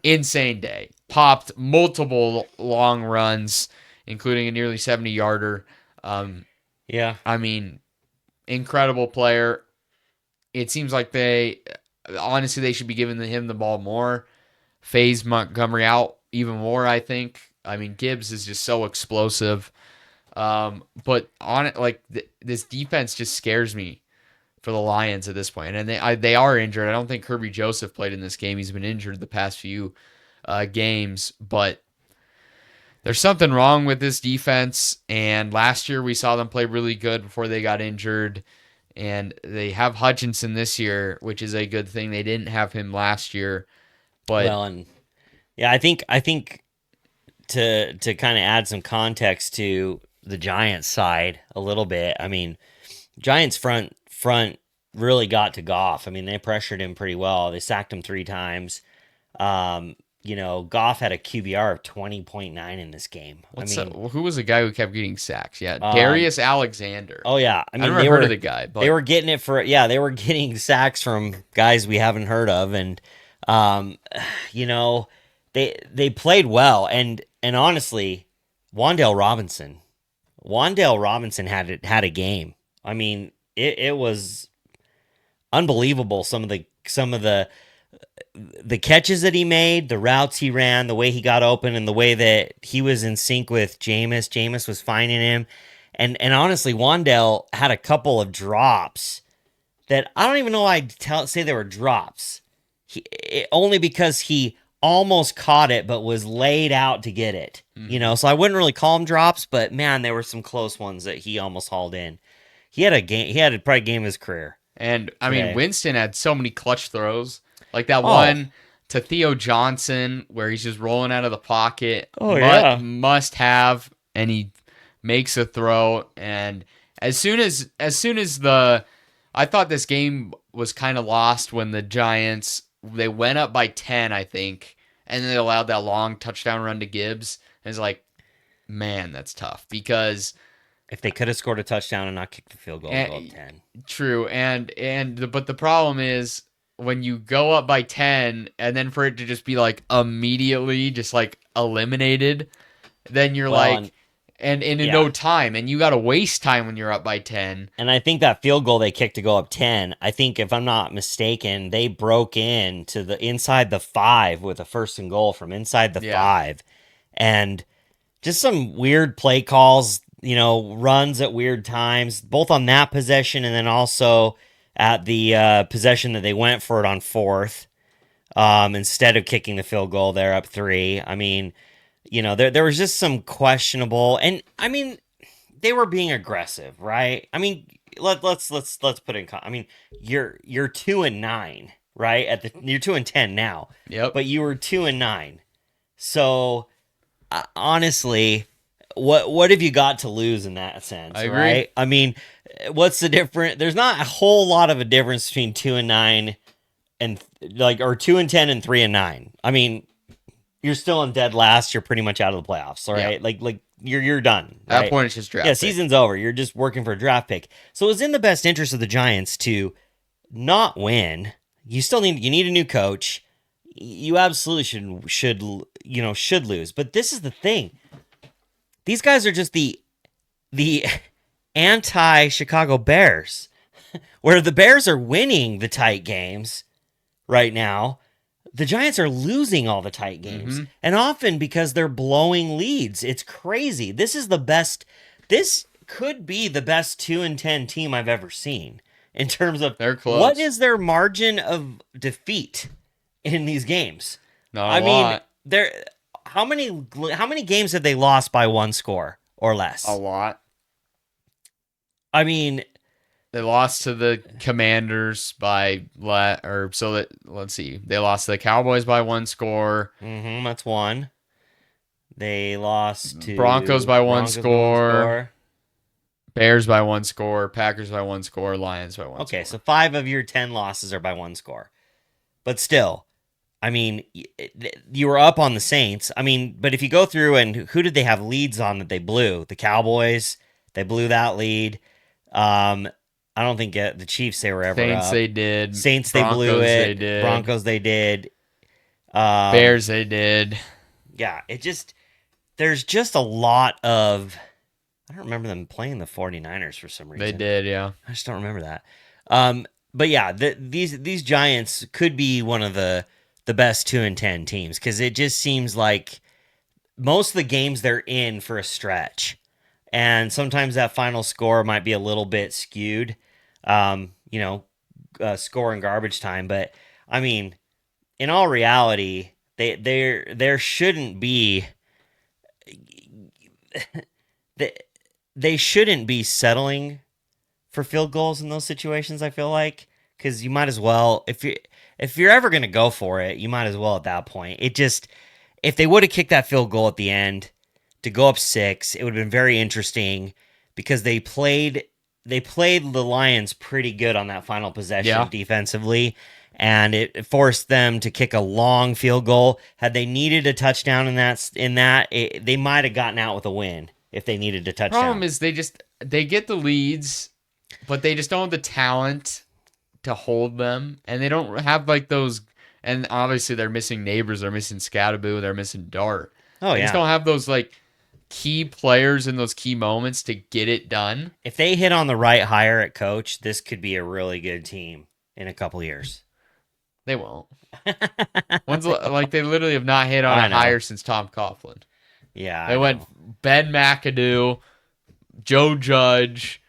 Insane day. Popped multiple long runs, including a nearly 70-yarder. Yeah. I mean, incredible player. It seems like they should be giving him the ball more. Phase Montgomery out even more, I think. I mean, Gibbs is just so explosive. But on it, like this defense just scares me for the Lions at this point. And they are injured. I don't think Kirby Joseph played in this game. He's been injured the past few games, but There's something wrong with this defense, and last year we saw them play really good before they got injured. And they have Hutchinson this year, which is a good thing. They didn't have him last year, but Well, and yeah, I think to kind of add some context to the Giants side a little bit. I mean, Giants front really got to Goff. I mean, they pressured him pretty well. They sacked him 3 times. Goff had a QBR of 20.9 in this game. who was the guy who kept getting sacks? Yeah, Um, Darius Alexander. oh yeah, I I've mean never heard of the guy, they but were getting it for they were getting sacks from guys we haven't heard of, and um, you know, they played well, and honestly, Wandale Robinson had a game. I mean, it was unbelievable. Some of the catches that he made, the routes he ran, the way he got open, and the way that he was in sync with Jameis. Jameis was finding him, and honestly, Wandale had a couple of drops that I don't even know why say they were drops. Only because he almost caught it, but was laid out to get it. So I wouldn't really call them drops, but man, there were some close ones that he almost hauled in. He had a game. He had a probably game of his career. and I mean Today. Winston had so many clutch throws, like that Oh, one to Theo Johnson where he's just rolling out of the pocket, oh yeah. must have, and he makes a throw. And as soon as I thought this game was kind of lost when the Giants they went up by 10, I think, and then they allowed that long touchdown run to Gibbs. And it's like, man, that's tough because If they could have scored a touchdown and not kicked the field goal, and go up 10. true, but the problem is when you go up by 10 and then for it to just be like immediately just like eliminated, then you're Well, like and in yeah. no time, and you got to waste time when you're up by 10. And I think that field goal they kicked to go up 10, I think if I'm not mistaken, they broke in to the inside the 5 with a first and goal from inside the Yeah. 5. And just some weird play calls, runs at weird times, both on that possession and then also at the possession that they went for it on 4th. Instead of kicking the field goal, they're up 3. I mean, there was just some questionable, and I mean, they were being aggressive, right? I mean, let's put in. I mean, you're 2-9, right? You're 2-10 now, Yep. but you were 2-9. So honestly, what have you got to lose in that sense, I agree. right? I mean, what's the difference? There's not a whole lot of a difference between 2-9 and or 2-10 and 3-9. I mean, you're still in dead last. You're pretty much out of the playoffs, all right? Yeah. Like you're done. At Right? that point, it's just draft. Yeah, pick. season's over. You're just working for a draft pick. So it was in the best interest of the Giants to not win. You need a new coach. You absolutely should lose. But this is the thing. These guys are just the anti-Chicago Bears, where the Bears are winning the tight games right now. The Giants are losing all the tight games, and often because they're blowing leads. It's crazy. This could be the best 2-10 team I've ever seen in terms of They're close. what is their margin of defeat in these games. Not a lot. How many games have they lost by 1 score or less? A lot. I mean, They lost to the Commanders by let's see. They lost to the Cowboys by 1 score. that's 1. They lost to Broncos by 1 Broncos by score. Bears by 1 score, Packers by 1 score, Lions by 1 score. Okay, so 5 of your 10 losses are by 1 score. But still, I mean, you were up on the Saints. I mean, but if you go through and who did they have leads on that they blew? The Cowboys, they blew that lead. I don't think the Chiefs they were ever Saints up. they did. Saints Broncos, they blew it. They did. Broncos they did. Bears they did. Yeah, there's just a lot of I don't remember them playing the 49ers for some reason. They did, yeah. I just don't remember that. But yeah, these Giants could be one of the best 2-10 teams because it just seems like most of the games they're in for a stretch, and sometimes that final score might be a little bit skewed. Score in garbage time, but I mean, in all reality, there shouldn't be. they, they shouldn't be settling for field goals in those situations. I feel like because you might as well if you're ever going to go for it, you might as well at that point. It just if they would have kicked that field goal at the end to go up 6, it would have been very interesting because they played the Lions pretty good on that final possession Yeah. defensively, and it forced them to kick a long field goal. Had they needed a touchdown they might have gotten out with a win if they needed a Problem touchdown. is they get the leads, but they just don't have the talent to hold them, and they don't have like those. And obviously, they're missing Neighbors, they're missing Scattaboo, they're missing Dart. Oh They just yeah. don't have those like key players in those key moments to get it done. If they hit on the right hire at coach, this could be a really good team in a couple years. They won't. One's like they literally have not hit on I a know. hire since Tom Coughlin. Yeah, They I went know. Ben McAdoo, Joe Judge.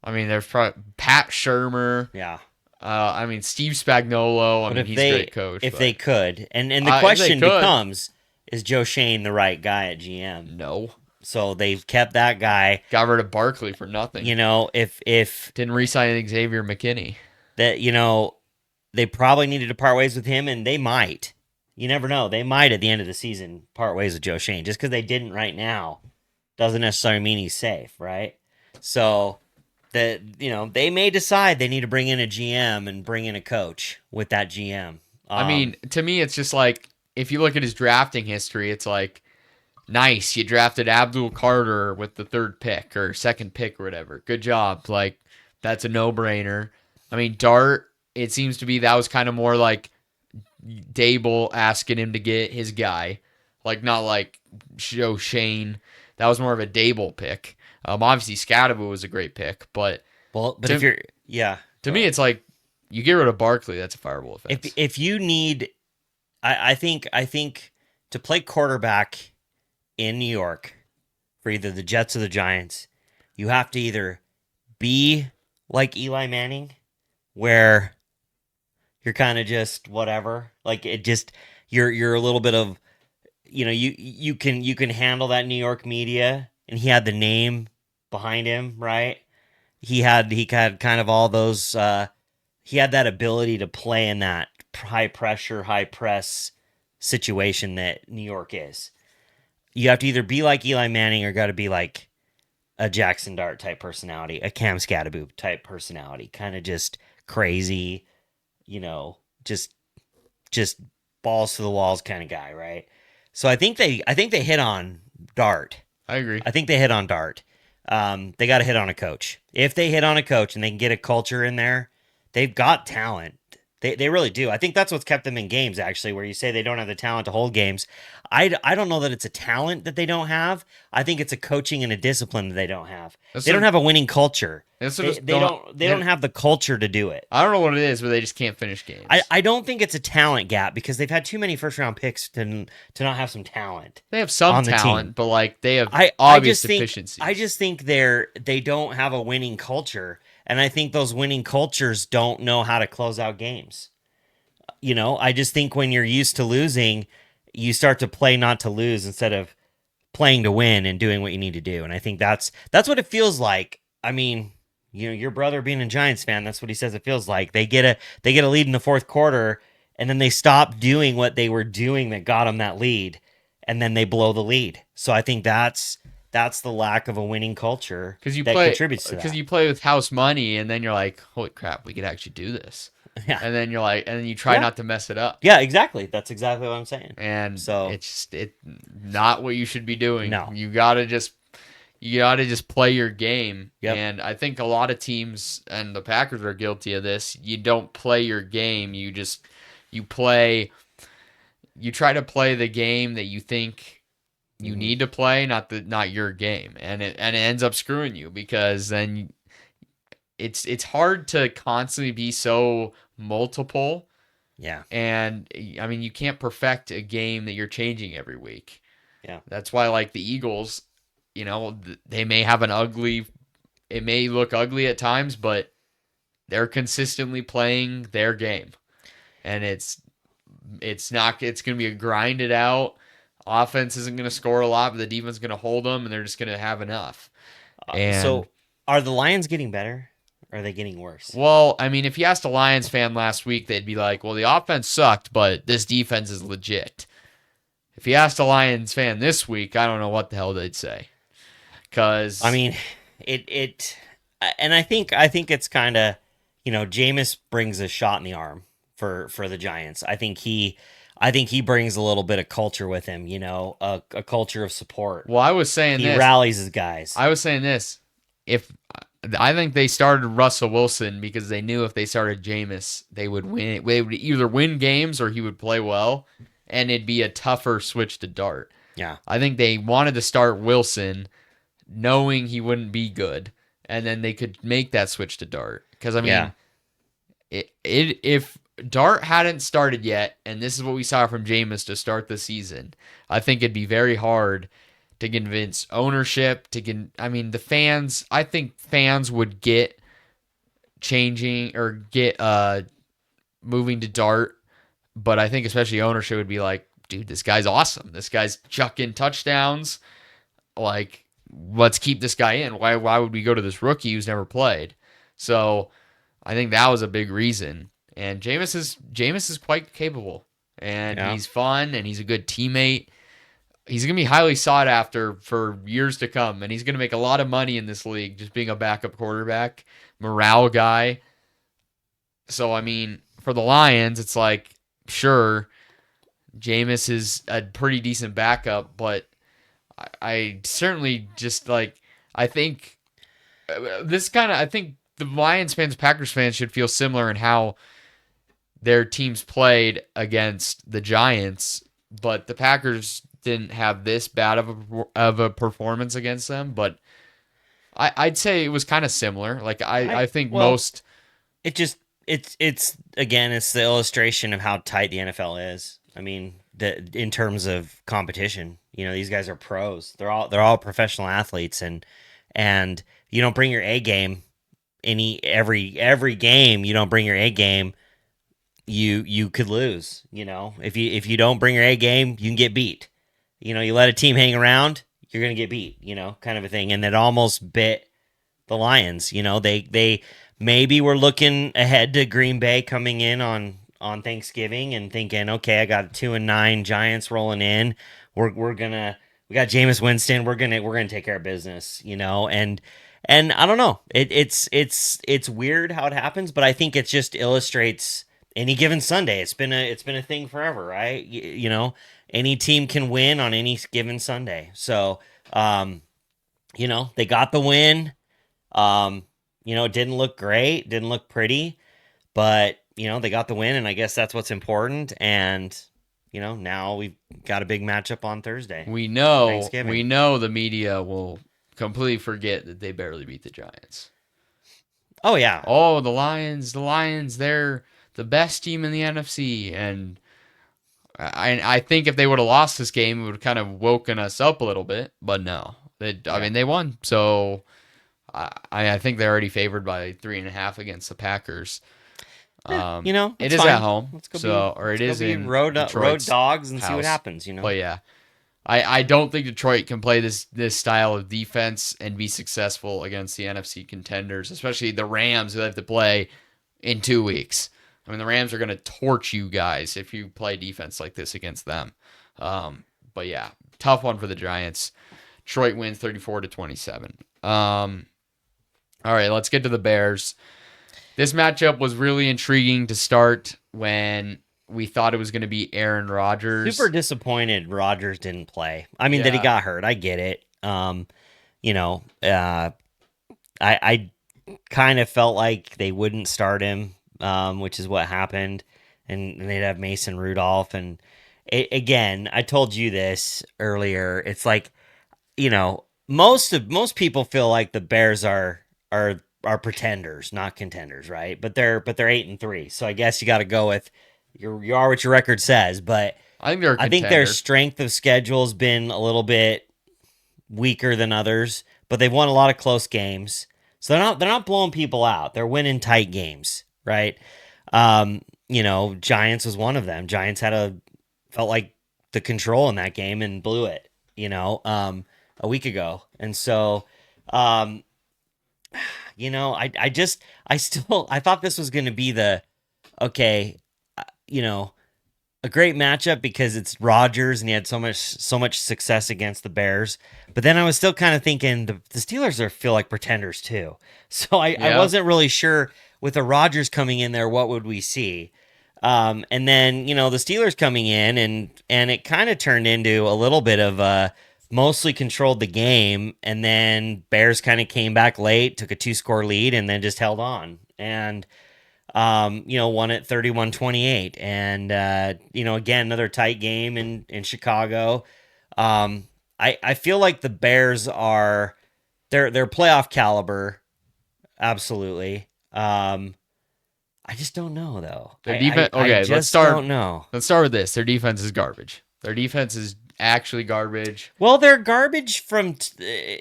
I mean, there's probably Pat Shermer. Yeah. I mean, Steve Spagnuolo. I But mean, he's a great coach. if But they could, and the if they question could, becomes, is Joe Shane the right guy at GM? no. So they've kept that guy. Got rid of Barkley for nothing. If Didn't re-sign Xavier McKinney. that they probably needed to part ways with him, and they might. You never know. They might at the end of the season part ways with Joe Shane. Just because they didn't right now doesn't necessarily mean he's safe, right? So that they may decide they need to bring in a GM and bring in a coach with that GM. I mean, to me, it's just like if you look at his drafting history, it's like nice. You drafted Abdul Carter with the 3rd pick or 2nd pick or whatever. Good job. Like that's a no-brainer. I mean, Dart. It seems to be that was kind of more like Dable asking him to get his guy, like not like Joe Shane. That was more of a Dable pick. Obviously Scattaboo was a great pick, but but to, if you're yeah, to me it's like you get rid of Barkley, that's a fireable offense. if you need, I think to play quarterback in New York for either the Jets or the Giants, you have to either be like Eli Manning, where you're kind of just whatever. Like it just you're a little bit of you can handle that New York media, and he had the name behind him, right? He had kind of all those he had that ability to play in that high pressure, high press situation that New York is. You have to either be like Eli Manning or got to be like a Jackson Dart type personality, a Cam Scattaboo type personality, kind of just crazy, you know, just just balls to the walls kind of guy, right? So I think they hit on Dart. I agree. I think they hit on Dart. They got to hit on a coach. If they hit on a coach and they can get a culture in there, they've got talent. They really do. I think that's what's kept them in games, actually, where you say they don't have the talent to hold games. I don't know that it's a talent that they don't have. I think it's a coaching and a discipline that they don't have. They don't have a winning culture. They don't have the culture to do it. I don't know what it is, but they just can't finish games. I don't think it's a talent gap because they've had too many first round picks to not have some talent. They have some on the talent, team. but like they have I obvious just think deficiencies. I just think they don't have a winning culture, and I think those winning cultures don't know how to close out games. I just think when you're used to losing, you start to play not to lose instead of playing to win and doing what you need to do. And I think that's what it feels like. I mean, your brother being a Giants fan, that's what he says it feels like. They get a lead in the fourth quarter, and then they stop doing what they were doing that got them that lead, and then they blow the lead. So I think that's the lack of a winning culture contributes to that. Because you play with house money, and then you're like, holy crap, we could actually do this. Yeah. And then you're like, and then you try not to mess it up. Yeah, exactly. That's exactly what I'm saying. And so it's not what you should be doing. No. You gotta just play your game. Yep. And I think a lot of teams, and the Packers are guilty of this, you don't play your game. You try to play the game that you think you need to play, not your game. And it ends up screwing you because then it's hard to constantly be so multiple. Yeah. And I mean, you can't perfect a game that you're changing every week. Yeah. That's why, like the Eagles, they may have it may look ugly at times, but they're consistently playing their game. And it's going to be a grinded out, Offense isn't going to score a lot, but the defense is going to hold them, and they're just going to have enough. And So are the Lions getting better? Or are they getting worse? well, I mean, if you asked a Lions fan last week, they'd be like, "Well, the offense sucked, but this defense is legit." If you asked a Lions fan this week, I don't know what the hell they'd say. I Cause mean, and I think it's kind of, Jameis brings a shot in the arm for the Giants. I think he brings a little bit of culture with him, a culture of support. well, I was saying He this. rallies his guys. I was saying this. If I think they started Russell Wilson because they knew if they started Jameis, they would win. They would either win games or he would play well, and it'd be a tougher switch to Dart. Yeah. I think they wanted to start Wilson, knowing he wouldn't be good, and then they could make that switch to Dart. Because I mean, Yeah. if Dart hadn't started yet, and this is what we saw from Jameis to start the season, I think it'd be very hard to convince ownership I mean, the fans. I think fans would get changing or get moving to Dart, but I think especially ownership would be like, dude, this guy's awesome. This guy's chucking touchdowns. Like, let's keep this guy in. Why would we go to this rookie who's never played? So I think that was a big reason. And Jameis is quite capable, and Yeah. he's fun, and he's a good teammate. He's gonna be highly sought after for years to come, and he's gonna make a lot of money in this league just being a backup quarterback, morale guy. So I mean, for the Lions, it's like sure, Jameis is a pretty decent backup, but I certainly just like I think I think the Lions fans, Packers fans should feel similar in how their teams played against the Giants, but the Packers didn't have this bad of a performance against them. But I'd say it was kind of similar. Like I think Well, most it just it's again, it's the illustration of how tight the NFL is. I mean, in terms of competition, these guys are pros. They're all professional athletes, and you don't bring your A game every game. You don't bring your A game, you could lose. If you don't bring your A game, you can get beat. You let a team hang around, you're gonna get beat. Kind of a thing, and it almost bit the Lions. They maybe were looking ahead to Green Bay coming in on Thanksgiving and thinking, okay, I got a 2-9 Giants rolling in. We got Jameis Winston. We're gonna take care of business, and I don't know. It's weird how it happens, but I think it just illustrates any given Sunday. It's been a thing forever, right? Any team can win on any given Sunday. So, they got the win. It didn't look great, didn't look pretty, but they got the win, and I guess that's what's important. And now we've got a big matchup on Thursday. we know Thanksgiving. the media will completely forget that they barely beat the Giants. Oh yeah. Oh, the Lions, they're the best team in the NFC, and I think if they would have lost this game, it would have kind of woken us up a little bit. But no, I mean they won, so I think they're already favored by 3.5 against the Packers. It's it is fine. at home, Let's go so or it is in road Detroit's dogs and see what house. happens. But yeah, I don't think Detroit can play this style of defense and be successful against the NFC contenders, especially the Rams who have to play in 2 weeks. I mean, the Rams are going to torch you guys if you play defense like this against them. But yeah, tough one for the Giants. Detroit wins 34-27. All right, let's get to the Bears. This matchup was really intriguing to start when we thought it was going to be Aaron Rodgers. Super disappointed Rodgers didn't play. I mean, that he got hurt. I get it. I kind of felt like they wouldn't start him, which is what happened. And they'd have Mason Rudolph. And again, I told you this earlier. It's like, most people feel like the Bears are pretenders, not contenders, right? But they're 8-3. So I guess you got to go with you are what your record says. But I think they're a I think contender. their strength of schedule has been a little bit weaker than others, but they've won a lot of close games. So they're not blowing people out. They're winning tight games, right? Giants was one of them. Giants felt like the control in that game and blew it, a week ago. And so, um, I thought this was going to be okay, uh, you know, a great matchup because it's Rodgers and he had so much success against the Bears. But then I was still kind of thinking the Steelers feel like pretenders too. So I Yeah. wasn't really sure with the Rodgers coming in there, what would we see? And then the Steelers coming in and it kind of turned into a little bit of mostly controlled the game, and then Bears kind of came back late, took a 2-score lead, and then just held on and won it 31-28. And again, another tight game in Chicago. I feel like the Bears they're playoff caliber, absolutely. I just don't know though. Their defense. I Okay, just don't know. Let's start with this. Their defense is garbage. Their defense is actually garbage. Well, they're garbage from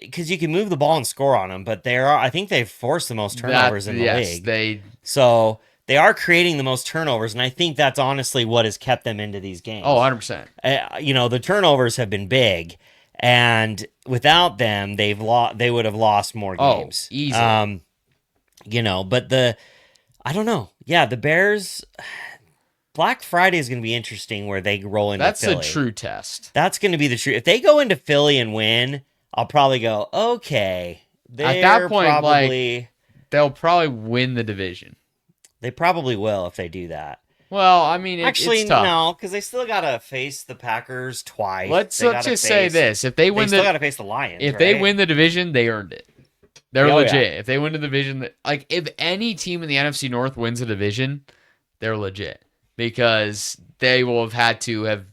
because you can move the ball and score on them, but I think they've forced the most turnovers in the league. So they are creating the most turnovers, and I think that's honestly what has kept them into these games. Oh, 100%. The turnovers have been big, and without them, they would have lost more games. Oh, easily. But I don't know. Yeah, the Bears. Black Friday is going to be interesting where they roll into Philly. That's a true test. That's going to be the true. If they go into Philly and win, I'll probably go, okay. At that point, they'll probably win the division. They probably will if they do that. Well, I mean, actually, it's tough. No, because they still got to face the Packers twice. Let's just say this: if they win, still got to face the Lions. If they win the division, they earned it. They're legit. Yeah. If they win the division, if any team in the NFC North wins a division, they're legit. Because they will have had to have,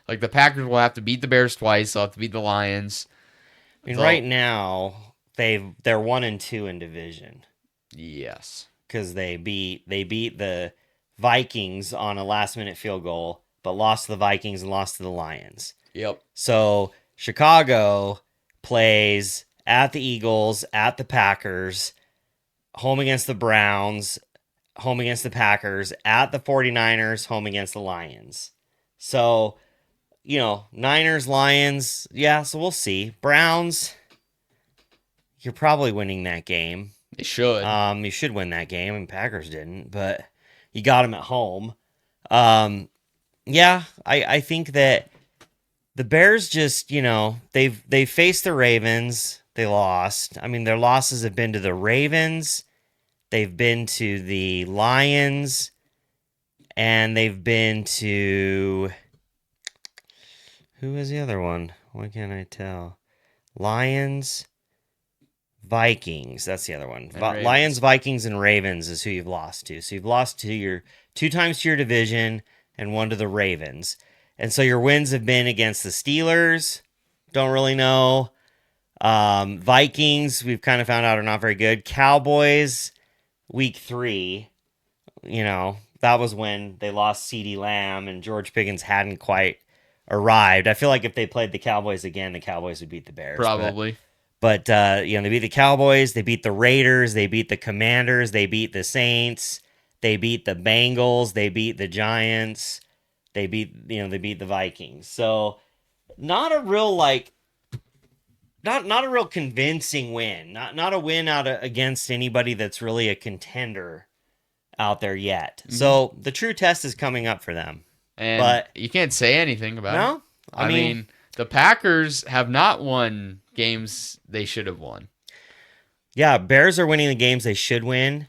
the Packers will have to beat the Bears twice. They'll have to beat the Lions. I mean, right now they're 1-2 in division. Yes, because they beat the Vikings on a last-minute field goal, but lost to the Vikings and lost to the Lions. Yep. So Chicago plays at the Eagles, at the Packers, home against the Browns, home against the Packers, at the 49ers, home against the Lions. So, Niners, Lions, yeah, so we'll see. Browns, you're probably winning that game. They should. You should win that game, and Packers didn't, but you got them at home. Yeah, I think that the Bears just, they've faced the Ravens. They lost. I mean, their losses have been to the Ravens. They've been to the Lions, and they've been to... Who was the other one? Why can't I tell? Lions, Vikings. That's the other one. Lions, Vikings, and Ravens is who you've lost to. So you've lost to 2 times to your division and 1 to the Ravens. And so your wins have been against the Steelers. Don't really know. Vikings, we've kind of found out are not very good. Cowboys... Week 3, that was when they lost CeeDee Lamb and George Pickens hadn't quite arrived. I feel like if they played the Cowboys again, the Cowboys would beat the Bears. Probably. But they beat the Cowboys, they beat the Raiders, they beat the Commanders, they beat the Saints, they beat the Bengals, they beat the Giants, they beat the Vikings. So not a real not a real convincing win. Not a win against anybody that's really a contender out there yet. Mm-hmm. So the true test is coming up for them. But you can't say anything about it. No? I mean, the Packers have not won games they should have won. Yeah, Bears are winning the games they should win,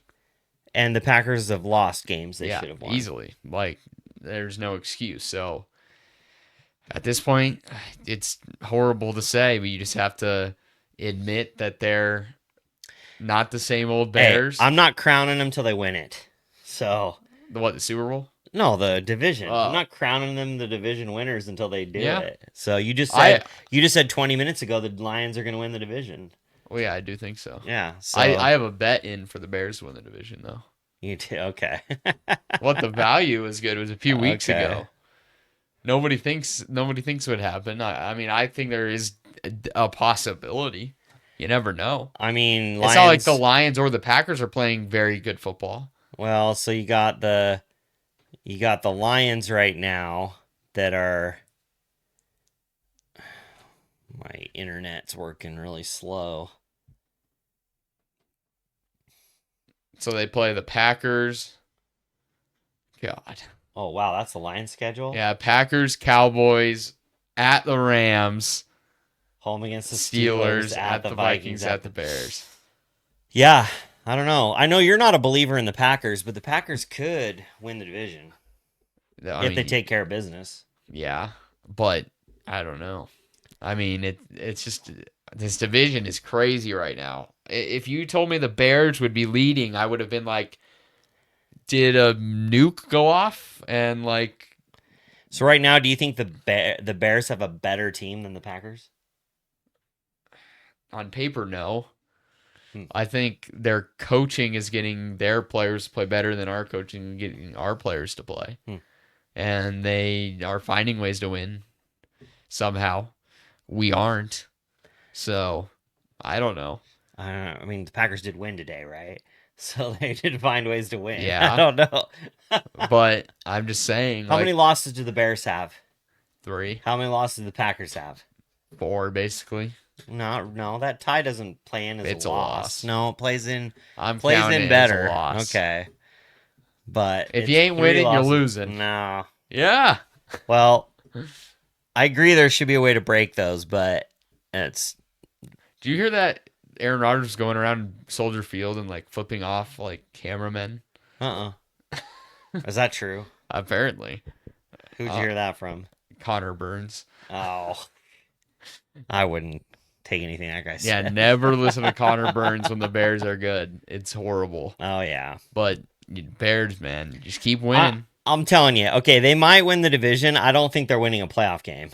and the Packers have lost games they should have won. Easily. There's no excuse. So at this point, it's horrible to say, but you just have to admit that they're not the same old Bears. Hey, I'm not crowning them till they win it. So the Super Bowl? No, the division. I'm not crowning them the division winners until they do it. So you just said 20 minutes ago the Lions are going to win the division. Well, yeah, I do think so. Yeah. So I have a bet in for the Bears to win the division, though. You do? Okay. What the value is good. It was a few weeks ago. Nobody thinks it would happen. I mean, I think there is a possibility. You never know. I mean, it's not like the Lions or the Packers are playing very good football. Well, so you got the Lions right now that are My internet's working really slow. So they play the Packers. God. Oh, wow. That's the Lions schedule? Yeah, Packers, Cowboys, at the Rams, Home against the Steelers, at the Vikings, Vikings, at the Bears. Yeah, I don't know. I know you're not a believer in the Packers, but the Packers could win the division if they take care of business. Yeah, but I don't know. I mean, it's just this division is crazy right now. If you told me the Bears would be leading, I would have been like, did a nuke go off? And like, so right now, do you think the Bears have a better team than the Packers? on paper, no. I think their coaching is getting their players to play better than our coaching and getting our players to play. And they are finding ways to win somehow. We aren't. So, I don't know. I mean, the Packers did win today, right? So they did find ways to win. Yeah. I don't know. But I'm just saying. How many losses do the Bears have? 3. How many losses do the Packers have? 4, basically. No, that tie doesn't play in as It's a loss. No, it plays in. I'm plays counting in it better. as a loss. Okay, but if you ain't winning, you're losing. No. Yeah. Well, I agree. There should be a way to break those, but it's. Do you hear that Aaron Rodgers was going around Soldier Field and like flipping off like cameramen? Is that true? Apparently. Who'd you hear that from? Connor Burns. Oh, I wouldn't take anything that guy said. Yeah, never listen to Connor Burns when the Bears are good. It's horrible. Oh, yeah. But Bears, man, just keep winning. I'm telling you. Okay, they might win the division. I don't think they're winning a playoff game.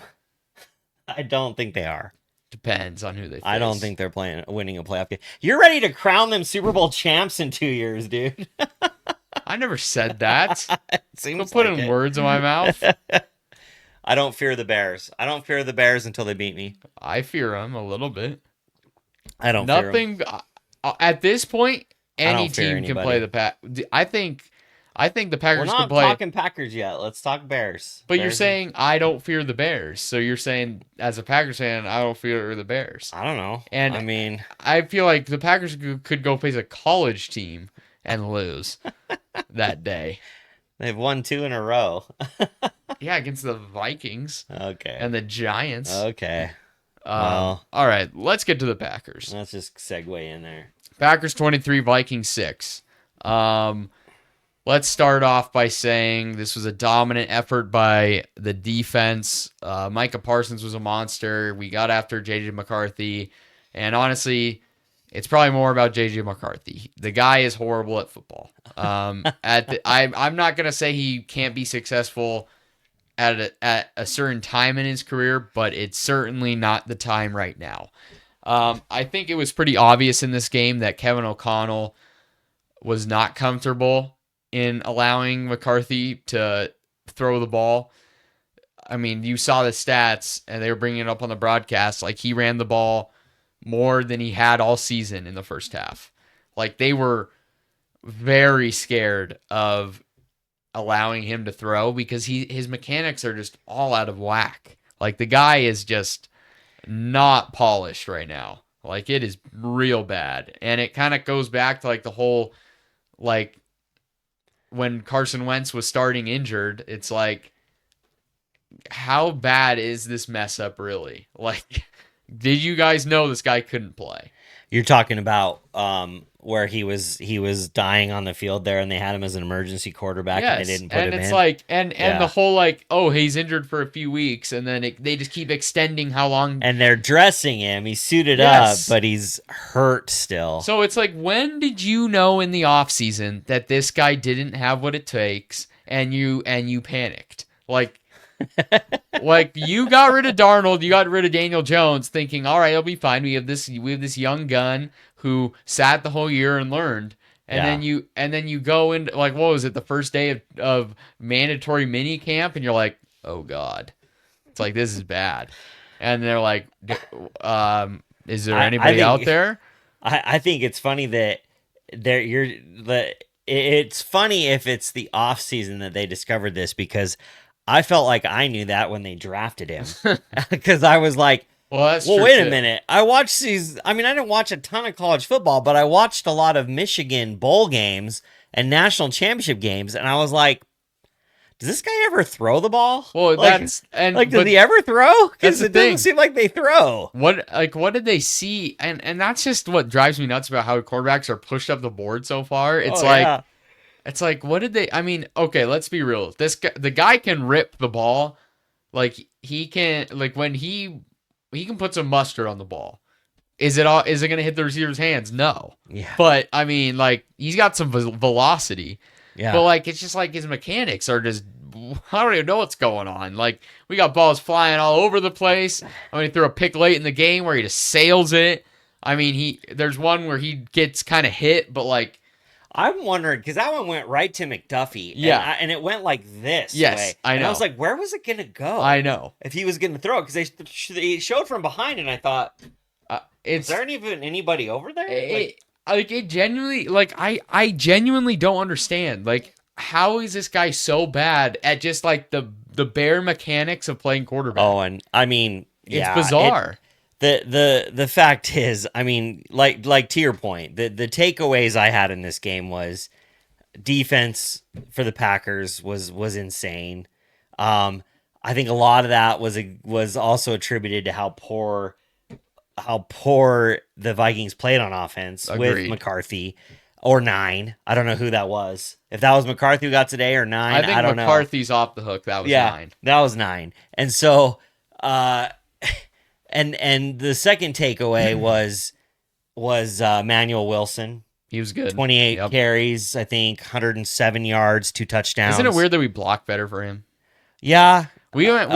I don't think they are. Depends on who they face. I don't think they're winning a playoff game. You're ready to crown them Super Bowl champs in 2 years, dude. I never said that. Seems Don't put like in words in my mouth. I don't fear the Bears. I don't fear the Bears until they beat me. I fear them a little bit. I don't fear them. At this point, any don't fear team can anybody. play the Pack. I think the Packers We're can not play. talking Packers yet. Let's talk Bears. But Bears you're saying I don't fear the Bears. So you're saying as a Packers fan, I don't fear the Bears. I don't know. And I mean, I feel like the Packers could go face a college team and lose that day. they've won 2 in a row. Yeah, against the Vikings Okay. and the Giants. Okay. All right, let's get to the Packers. Let's just segue in there. Packers 23, Vikings 6. Let's start off by saying this was a dominant effort by the defense. Micah Parsons was a monster. We got after J.J. McCarthy. And honestly, it's probably more about J.J. McCarthy. The guy is horrible at football. I'm not going to say he can't be successful at a certain time in his career, but it's certainly not the time right now. I think it was pretty obvious in this game that Kevin O'Connell was not comfortable in allowing McCarthy to throw the ball. I mean, you saw the stats, and they were bringing it up on the broadcast. Like, he ran the ball more than he had all season in the first half. Like, they were very scared of allowing him to throw because his mechanics are just all out of whack. Like, the guy is just not polished right now. Like, it is real bad. And it kind of goes back to, like, the whole, like, when Carson Wentz was starting injured, it's like, how bad is this mess up really? Like, did you guys know this guy couldn't play? You're talking about where he was dying on the field there, and they had him as an emergency quarterback, Yes. and they didn't put him in. And it's like, and Yeah. the whole like, oh, he's injured for a few weeks, and then they just keep extending how long. And they're dressing him. He's suited Yes. up, but he's hurt still. So it's like, when did you know in the offseason that this guy didn't have what it takes, and you panicked? Like, like, you got rid of Darnold, you got rid of Daniel Jones, thinking, all right, it'll be fine. We have this young gun who sat the whole year and learned. And then you go into, like, what was it, the first day of mandatory mini camp, and you're like, oh God. It's like, this is bad. And they're like, is there anybody out there? I think it's funny that it's funny if it's the off season that they discovered this, because I felt like I knew that when they drafted him. Because I was like, Well, that's Well, true wait a too. minute. I watched these. I mean, I didn't watch a ton of college football, but I watched a lot of Michigan bowl games and national championship games, and I was like, does this guy ever throw the ball? Well, Does he ever throw? that's Because the it doesn't thing. seem like they throw. What did they see? And that's just what drives me nuts about how quarterbacks are pushed up the board so far. Oh yeah. It's like, what did they? I mean, okay, let's be real. The guy can rip the ball, like he can, like when he can put some mustard on the ball. Is it gonna hit the receiver's hands? No. Yeah. But I mean, like he's got some velocity. Yeah. But like it's just like his mechanics are just. I don't even know what's going on. Like we got balls flying all over the place. I mean, he threw a pick late in the game where he just sails it. I mean, there's one where he gets kind of hit, but like. I'm wondering because that one went right to McDuffie. Yeah. And it went like this. Yes, way. I know. And I was like, where was it gonna go? I know. If he was gonna throw it, because they showed from behind, and I thought, is there even anybody over there? It genuinely, like I genuinely don't understand. Like, how is this guy so bad at just like the bare mechanics of playing quarterback? Oh, and I mean, it's bizarre. The fact is, I mean, like to your point, the takeaways I had in this game was defense for the Packers was insane. I think a lot of that was also attributed to how poor the Vikings played on offense. Agreed. With McCarthy or 9. I don't know who that was. If that was McCarthy who got today or 9, I don't know. McCarthy's off the hook. That was 9. That was 9. And so, and the second takeaway was Manuel Wilson. He was good. 28 carries, I think, 107 yards, 2 touchdowns. Isn't it weird that we block better for him? Yeah. We have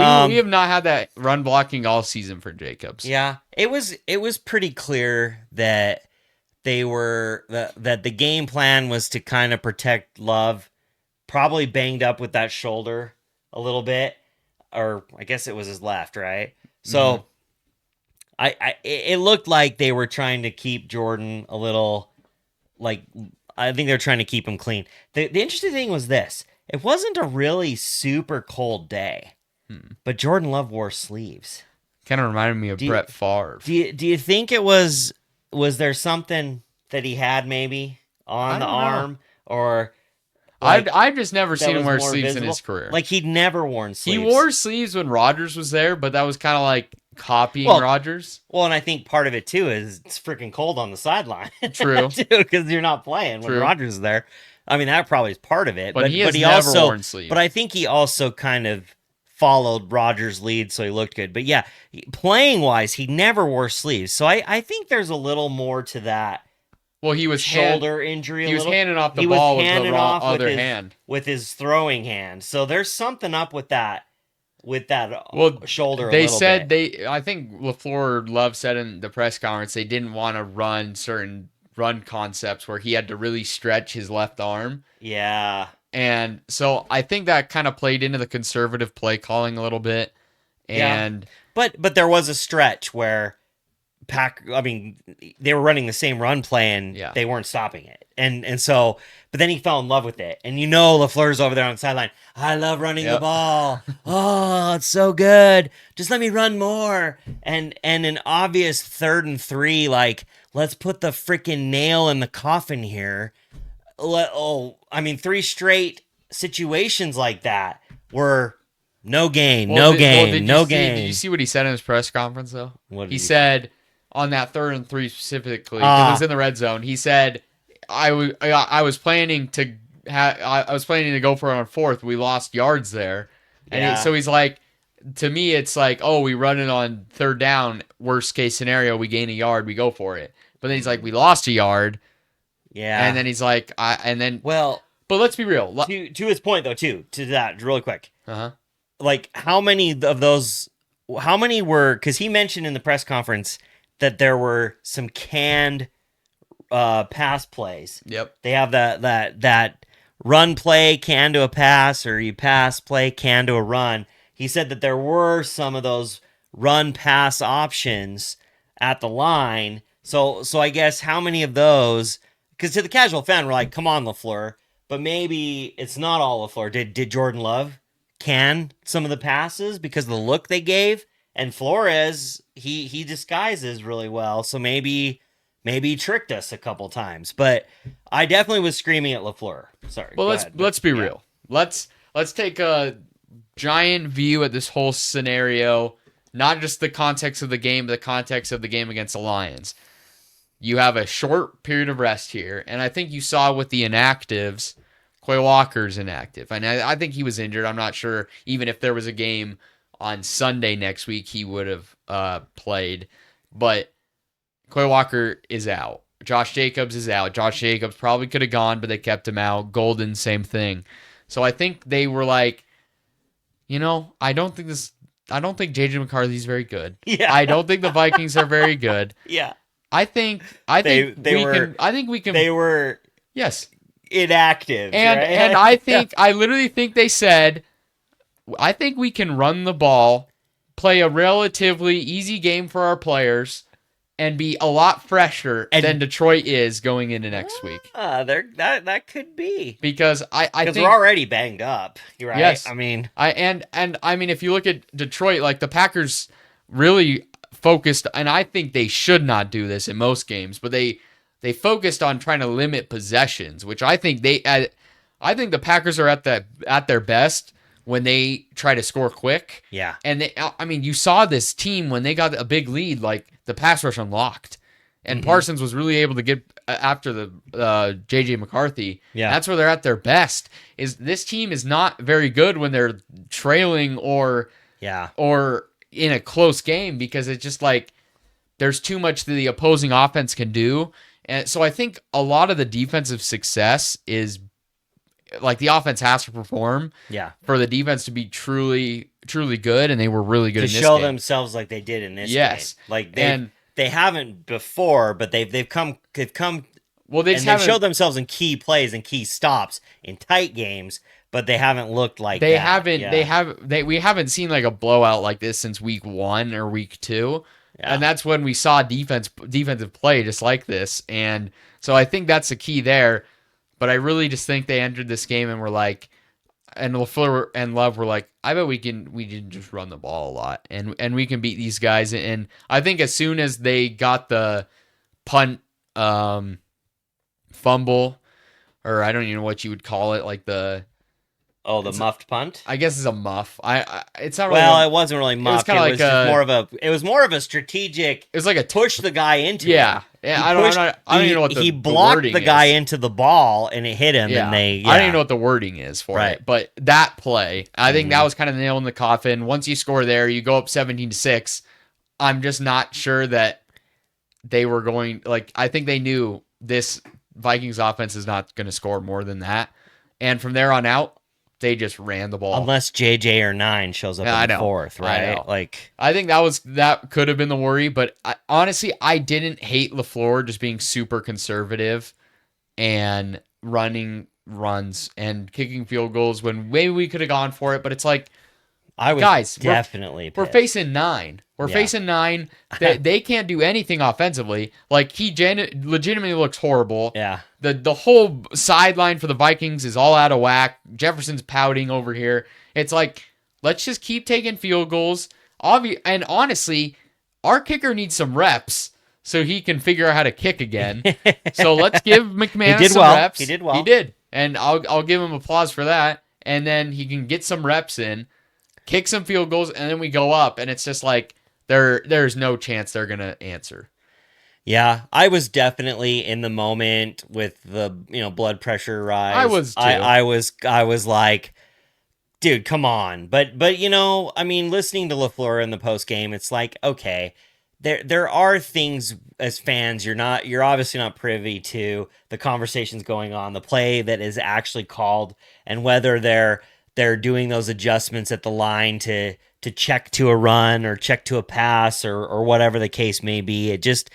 not had that run blocking all season for Jacobs. Yeah. It was pretty clear that that the game plan was to kind of protect Love, probably banged up with that shoulder a little bit, or I guess it was his left, right? So it looked like they were trying to keep Jordan a little, like, I think they're trying to keep him clean. The interesting thing was this. It wasn't a really super cold day, but Jordan Love wore sleeves. Kind of reminded me of Brett Favre. Do you think it was there something that he had maybe on the arm, or like, I've just never seen him wear sleeves visible in his career. Like he'd never worn sleeves. He wore sleeves when Rodgers was there, but that was kind of like copying Rodgers. Well, and I think part of it too is it's freaking cold on the sideline. True, too, because you're not playing when Rodgers is there. I mean, that probably is part of it. But he never also worn sleeves. But I think he also kind of followed Rodgers' lead, so he looked good. But yeah, playing wise, he never wore sleeves. So I think there's a little more to that. Well, he was shoulder injury. He was handing off the ball with the other hand, with his throwing hand. So there's something up with that. Shoulder. They said I think LaFleur Love said in the press conference they didn't want to run certain run concepts where he had to really stretch his left arm. Yeah. And so I think that kind of played into the conservative play calling a little bit. And but there was a stretch where they were running the same run play and they weren't stopping it. And so, but then he fell in love with it. And LaFleur's over there on the sideline. I love running the ball. Oh, it's so good. Just let me run more. And an obvious 3rd and 3, like, let's put the freaking nail in the coffin here. 3 straight situations like that were no gain, no gain. Did you see what he said in his press conference, though? He said on that 3rd and 3 specifically, because it was in the red zone, he said, I was planning to go for it on 4th. We lost yards there. And so he's like, to me, it's like, oh, we run it on 3rd down. Worst case scenario, we gain a yard. We go for it. But then he's like, we lost a yard. Yeah. And then he's like, but let's be real. To his point, though, too, to that, really quick. Uh-huh. Like, how many were, because he mentioned in the press conference that there were some canned pass plays. Yep. They have that run play, can to a pass, or you pass play, can to a run. He said that there were some of those run pass options at the line. So I guess how many of those, because to the casual fan, we're like, come on, LaFleur. But maybe it's not all LaFleur. Did Jordan Love can some of the passes because of the look they gave And Flores, he disguises really well, so maybe he tricked us a couple times. But I definitely was screaming at LaFleur. Sorry, Well, go let's ahead. let's be real. Let's take a giant view at this whole scenario, not just the context of the game, but the context of the game against the Lions. You have a short period of rest here, and I think you saw with the inactives, Quay Walker's inactive. And I think he was injured. I'm not sure even if there was a game on Sunday next week he would have played. But Quay Walker is out. Josh Jacobs is out. Josh Jacobs probably could have gone, but they kept him out. Golden, same thing. So I think they were like, I don't think JJ McCarthy's very good. Yeah. I don't think the Vikings are very good. Yeah. I think we can. They were Yes. inactive, And right? and I literally think they said, I think we can run the ball, play a relatively easy game for our players, and be a lot fresher than Detroit is going into next week. That could be, because I think we're already banged up, right? Yes. I mean, if you look at Detroit, like the Packers really focused, and I think they should not do this in most games, but they focused on trying to limit possessions, which I think I think the Packers are at their best when they try to score quick. Yeah. And you saw this team when they got a big lead, like the pass rush unlocked, and Parsons was really able to get after the JJ McCarthy. Yeah. That's where they're at their best. Is this team is not very good when they're trailing or in a close game, because it's just like there's too much that the opposing offense can do. And so I think a lot of the defensive success is like the offense has to perform for the defense to be truly, truly good, and they were really good to in this show game. themselves like they did in this Yes. game. Like they haven't before, but they've come well, they've showed themselves in key plays and key stops in tight games, but they haven't looked like they that. haven't Yeah. we haven't seen like a blowout like this since week 1 or week 2. Yeah. And that's when we saw defensive play just like this. And so I think that's the key there. But I really just think they entered this game and were like, and LaFleur and Love were like, I bet we can just run the ball a lot and we can beat these guys. And I think as soon as they got the punt fumble, or I don't even know what you would call it, like the muffed punt. I guess it's a muff. It's not really. Well, it wasn't really muffed. It was like more of a strategic. It was like a push the guy into. Yeah, him. Yeah. I don't even know what he blocked the the guy is. into the ball and it hit him. Yeah. And I don't even know what the wording is for it. But that play, I think that was kind of the nail in the coffin. Once you score there, you go up 17-6. I'm just not sure that they were going. Like, I think they knew this Vikings offense is not going to score more than that, and from there on out, they just ran the ball. Unless JJ or 9 shows up in the fourth, right? I think that could have been the worry, but honestly, I didn't hate LaFleur just being super conservative and running runs and kicking field goals when maybe we could have gone for it, but it's like, definitely we're facing 9. We're facing 9. They can't do anything offensively. Like, he legitimately looks horrible. Yeah. The whole sideline for the Vikings is all out of whack. Jefferson's pouting over here. It's like, let's just keep taking field goals. And honestly, our kicker needs some reps so he can figure out how to kick again. So let's give McManus some reps. He did well. He did. And I'll give him applause for that. And then he can get some reps in, kick some field goals, and then we go up. And it's just like, there's no chance they're going to answer. Yeah, I was definitely in the moment with the blood pressure rise. I was too. I was like, dude, come on. But listening to LaFleur in the post game, it's like, okay, there are things as fans you're obviously not privy to the conversations going on, the play that is actually called, and whether they're doing those adjustments at the line to check to a run or check to a pass or whatever the case may be. It just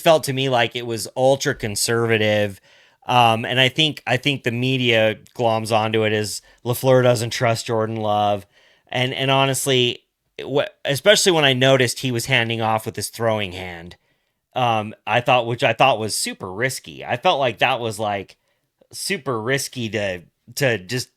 felt to me like it was ultra conservative. And I think the media gloms onto it as LaFleur doesn't trust Jordan Love. And honestly, especially when I noticed he was handing off with his throwing hand, which I thought was super risky. I felt like that was like super risky to just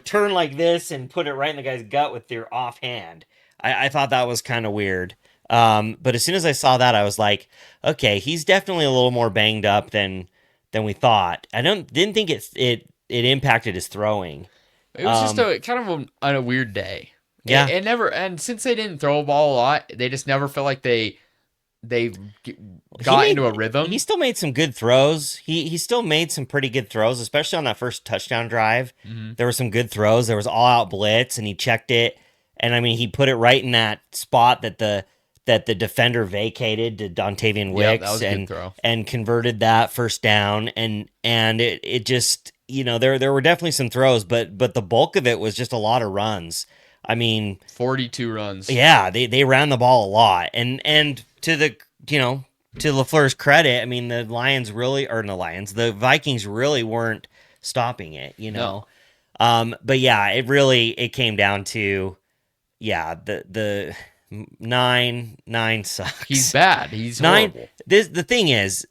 turn like this and put it right in the guy's gut with your offhand. I thought that was kind of weird. But as soon as I saw that, I was like, okay, he's definitely a little more banged up than we thought. Didn't think it impacted his throwing. It was just a kind of a weird day. Yeah, It never, and since they didn't throw a ball a lot, they just never felt like they got into a he rhythm. still made some good throws. He still made some pretty good throws, especially on that first touchdown drive. Mm-hmm. There were some good throws. There was all out blitz, and he checked it. And I mean, he put it right in that spot that the defender vacated to Dontavian Yep, that Wicks, was a good throw. and converted that first down. And it just, there were definitely some throws, but the bulk of it was just a lot of runs. I mean, 42 runs. yeah, they ran the ball a lot, and to the to LaFleur's credit, I mean the the Vikings really weren't stopping it, No. But yeah, it came down to the 9 sucks. He's bad. He's nine. horrible. The thing is,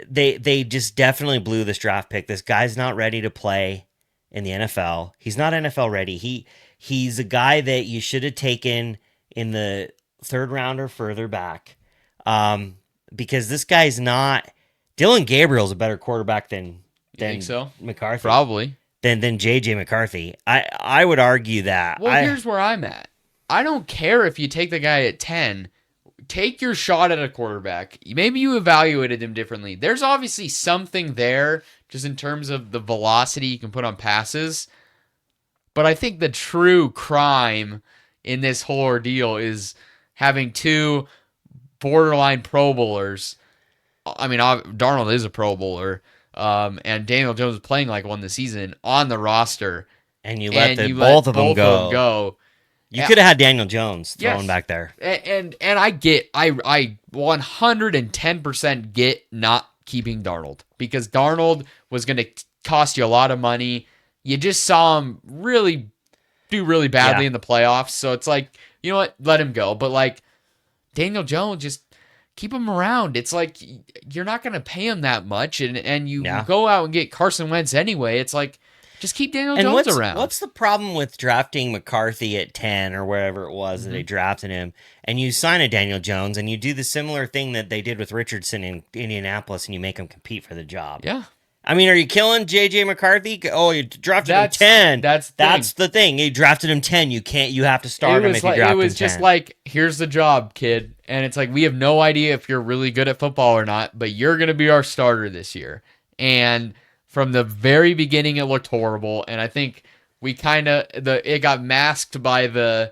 they just definitely blew this draft pick. This guy's not ready to play in the NFL. He's not NFL ready. He's a guy that you should have taken in the third round or further back, because this guy's not. Dylan Gabriel's a better quarterback than Think so? McCarthy, Probably. than JJ McCarthy. I would argue that. Well, here's where I'm at. I don't care if you take the guy at 10. Take your shot at a quarterback. Maybe you evaluated him differently. There's obviously something there just in terms of the velocity you can put on passes. But I think the true crime in this whole ordeal is having two borderline Pro Bowlers. I mean, Darnold is a Pro Bowler, and Daniel Jones is playing like one this season on the roster. and you let both of them go. You could have had Daniel Jones thrown back there. And I 110% get not keeping Darnold, because Darnold was going to cost you a lot of money. You just saw him do really badly in the playoffs. So it's like, you know what? Let him go. But like Daniel Jones, just keep him around. It's like you're not going to pay him that much. And you go out and get Carson Wentz anyway. It's like, just keep Daniel Jones around. What's the problem with drafting McCarthy at 10 or wherever it was that they drafted him, and you sign a Daniel Jones and you do the similar thing that they did with Richardson in Indianapolis, and you make him compete for the job? Yeah. I mean, are you killing J.J. McCarthy? Oh, you drafted him 10. That's the thing. You drafted him 10. You have to start him if you draft him 10. It was just like, here's the job, kid. And it's like, we have no idea if you're really good at football or not, but you're going to be our starter this year. And from the very beginning, it looked horrible. And I think it got masked by the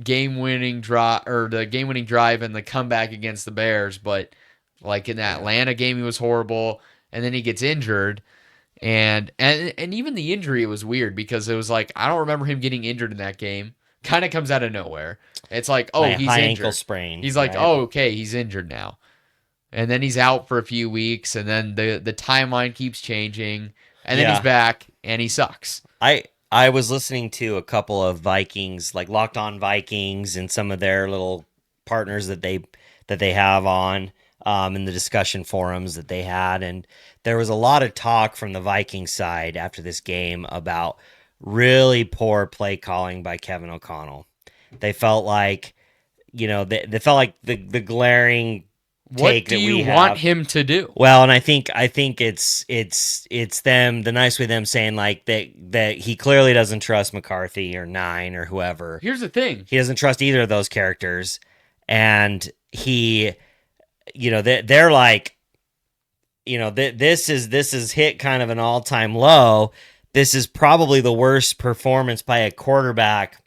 game-winning drive and the comeback against the Bears. But like in that Atlanta game, he was horrible. And then he gets injured, and even the injury, it was weird because it was like, I don't remember him getting injured in that game. Kind of comes out of nowhere. It's like, oh, he's high injured. Ankle sprain. He's like, oh, okay, he's injured now, and then he's out for a few weeks, and then the timeline keeps changing, and then he's back and he sucks. I was listening to a couple of Vikings, like Locked On Vikings, and some of their little partners that they have on. In the discussion forums that they had, and there was a lot of talk from the Vikings side after this game about really poor play calling by Kevin O'Connell. They felt like, they felt like the glaring take that we have. What do you want him to do? Well, and I think it's them, the nice way them saying like that he clearly doesn't trust McCarthy or Nine or whoever. Here's the thing. He doesn't trust either of those characters, and they're like, this is hit kind of an all-time low. This is probably the worst performance by a quarterback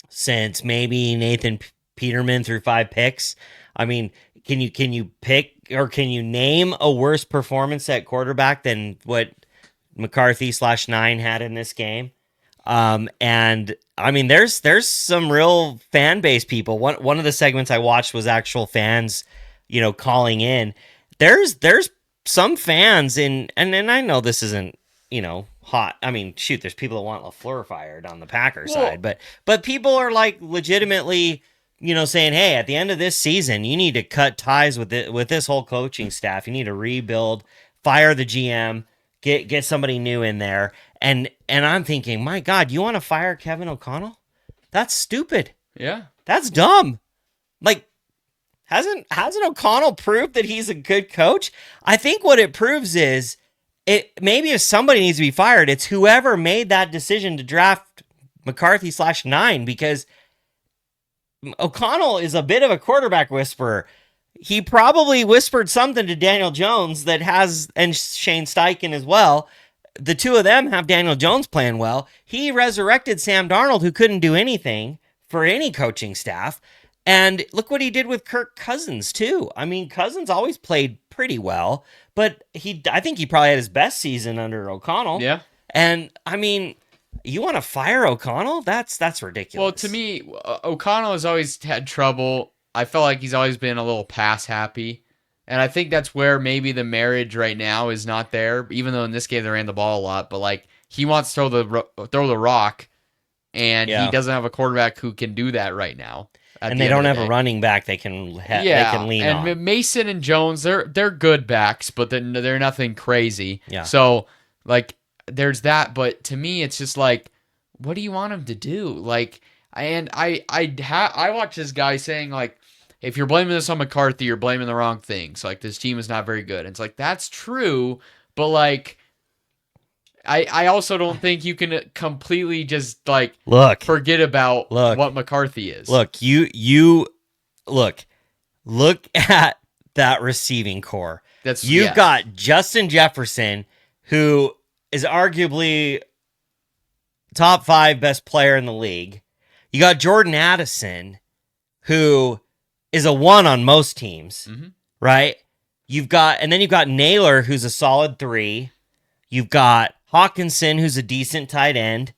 since maybe Nathan Peterman threw 5 picks. I mean, can you pick, or can you name a worse performance at quarterback than what McCarthy/9 had in this game? And I mean, there's some real fan base people. One of the segments I watched was actual fans, calling in. There's some fans and I know this isn't, hot. I mean, shoot, there's people that want LaFleur fired on the Packers side, but people are like legitimately, saying, hey, at the end of this season, you need to cut ties with this whole coaching staff. You need to rebuild, fire the GM, get somebody new in there. And I'm thinking, my God, you want to fire Kevin O'Connell? That's stupid. Yeah. That's dumb. Like, hasn't O'Connell proved that he's a good coach? I think what it proves is maybe if somebody needs to be fired, it's whoever made that decision to draft McCarthy/9, because O'Connell is a bit of a quarterback whisperer. He probably whispered something to Daniel Jones and Shane Steichen as well. The two of them have Daniel Jones playing well. He resurrected Sam Darnold, who couldn't do anything for any coaching staff. And look what he did with Kirk Cousins, too. I mean, Cousins always played pretty well, but I think he probably had his best season under O'Connell. Yeah. And, I mean, you want to fire O'Connell? That's ridiculous. Well, to me, O'Connell has always had trouble. I felt like he's always been a little pass happy. And I think that's where maybe the marriage right now is not there, even though in this game they ran the ball a lot. But, like, he wants to throw the rock, and he doesn't have a quarterback who can do that right now. And they don't have a running back they can lean on. And Mason and Jones, they're good backs, but they're nothing crazy. Yeah. So, like, there's that. But to me, it's just like, what do you want him to do? Like, and I watch this guy saying, like, if you're blaming this on McCarthy, you're blaming the wrong things. Like, this team is not very good. And it's like, that's true, but, like, I also don't think you can completely just, like, forget about what McCarthy is. Look, look at that receiving core. You've got Justin Jefferson, who is arguably top 5 best player in the league. You got Jordan Addison, who is a 1 on most teams, right? You've got Naylor, who's a solid 3. You've got Hawkinson, who's a decent tight end.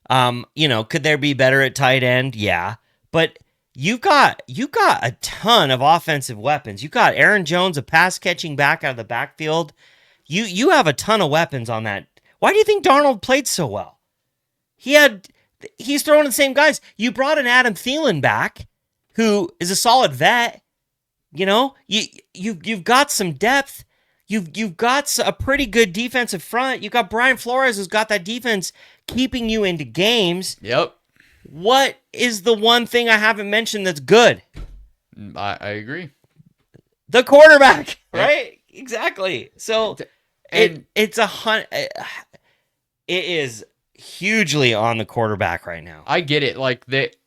Could there be better at tight end? Yeah. But you got a ton of offensive weapons. You got Aaron Jones, a pass catching back out of the backfield. You have a ton of weapons on that. Why do you think Darnold played so well? He's throwing the same guys. You brought an Adam Thielen back, who is a solid vet. You've got some depth. You've got a pretty good defensive front. You've got Brian Flores, who's got that defense keeping you into games. Yep. What is the one thing I haven't mentioned that's good? I agree. The quarterback, right? Exactly. So it is hugely on the quarterback right now. I get it.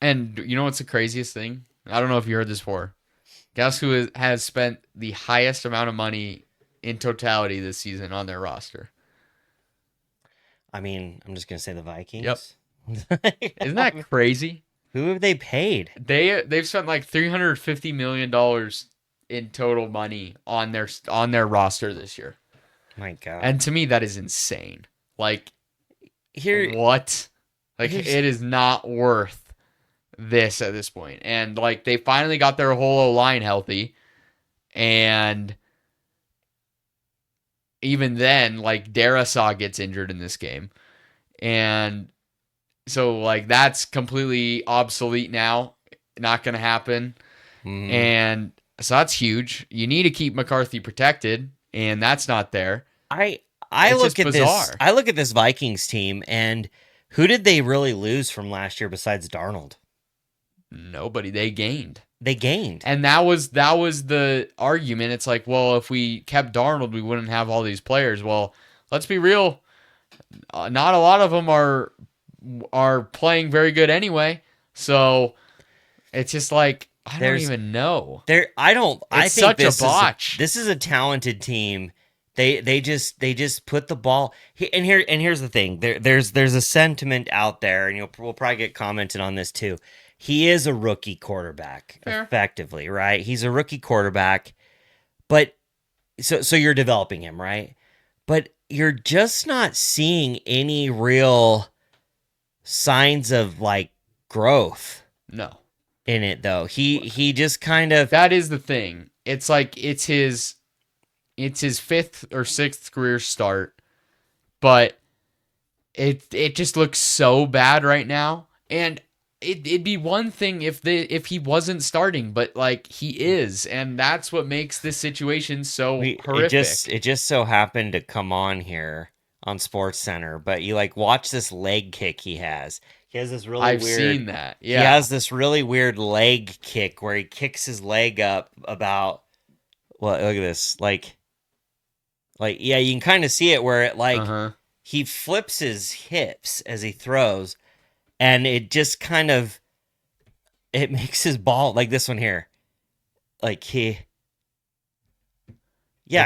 And you know what's the craziest thing? I don't know if you heard this before. Guess who has spent the highest amount of money in totality this season on their roster? I mean, I'm just gonna say the Vikings. Yep. Isn't that crazy? Who have they paid? They've spent like $350 million in total money on their roster this year. My God. And to me, that is insane. Like, what? Like, it is not worth this at this point. And, like, they finally got their whole O-line healthy. And even then, like, Darisaw gets injured in this game. And so, like, that's completely obsolete now. Not going to happen. And so that's huge. You need to keep McCarthy protected, and that's not there. I look at this Vikings team, and who did they really lose from last year besides Darnold? Nobody. They gained. And that was the argument. It's like, well, if we kept Darnold, we wouldn't have all these players. Well, let's be real. Not a lot of them are playing very good anyway. So it's just like, I don't even know. It's such a botch. This is a talented team. They just put the ball and here's the thing. There's a sentiment out there, and we'll probably get commented on this too. He is a rookie quarterback, effectively, right? He's a rookie quarterback, but so you're developing him, right? But you're just not seeing any real signs of, like, growth. No. In it, though. He just kind of... That is the thing. It's like it's his 5th or 6th career start, but it just looks so bad right now. And it'd be one thing if he wasn't starting, but, like, he is, and that's what makes this situation so horrific. It just so happened to come on here on SportsCenter, but you, like, watch this leg kick he has. He has this really I've weird. seen that. Yeah. He has this really weird leg kick where he kicks his leg up about. Well, look at this. Yeah, you can kind of see it where it Uh-huh. he flips his hips as he throws, and it just kind of it makes his ball like this one here. Like It's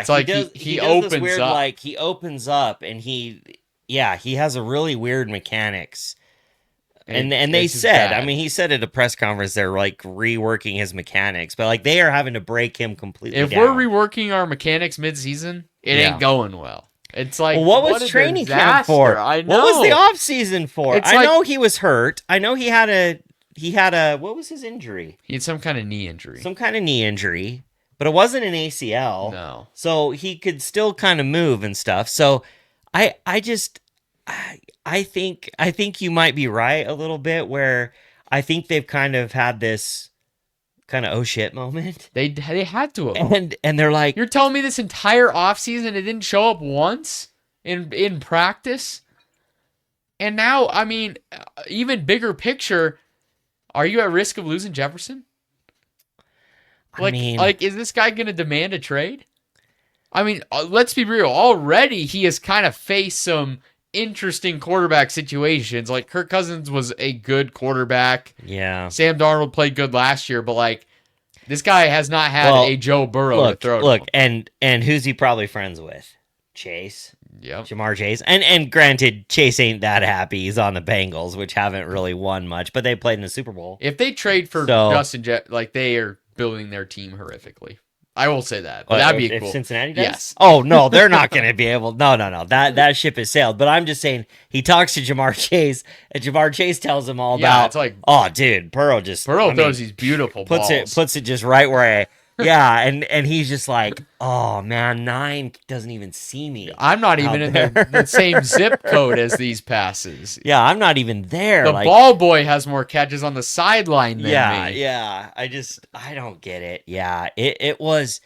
like he he does this opens weird up. he opens up and he has a really weird mechanics. And they It's just said, I bad. mean, he said at a press conference they're like reworking his mechanics, but like they are having to break him completely If down. we're reworking our mechanics mid-season, it Yeah. ain't going well. It's like, Well, what what was a training camp disaster. for? I know. What was the off season for? It's I like- know he was hurt. I know he had a what was his injury? He had some kind of knee injury. Some kind of knee injury, but it wasn't an ACL. No. So he could still kind of move and stuff. So I think you might be right a little bit where I think they've kind of had this kind of oh shit moment. They had to have. And they're like, You're telling me this entire offseason it didn't show up once in practice? And now, I mean, even bigger picture, are you at risk of losing Jefferson? Like, is this guy going to demand a trade? I mean, let's be real. Already, he has kind of faced some interesting quarterback situations. Like, Kirk Cousins was a good quarterback. yeah. Sam Darnold played good last year, but, like, this guy has not had a Joe Burrow to throw to him. And who's he probably friends with? Chase. Yep. Jamar Chase. And granted, Chase ain't that happy. He's on the Bengals, which haven't really won much, but they played in the Super Bowl. If they trade for Justin like, they are building their team horrifically. I will say that. But that'd be if cool. Cincinnati does? Yes. Oh, no, they're not going to be able. No. That ship has sailed. But I'm just saying, he talks to Jamar Chase, and Jamar Chase tells him all about. It's like, oh, dude, Burrow throws these beautiful balls. puts it just right where yeah, and he's just like, oh man, 9 doesn't even see me. I'm not even in the same zip code as these passes. Yeah, I'm not even there. The ball boy has more catches on the sideline than me. Yeah. I don't get it. Yeah, it was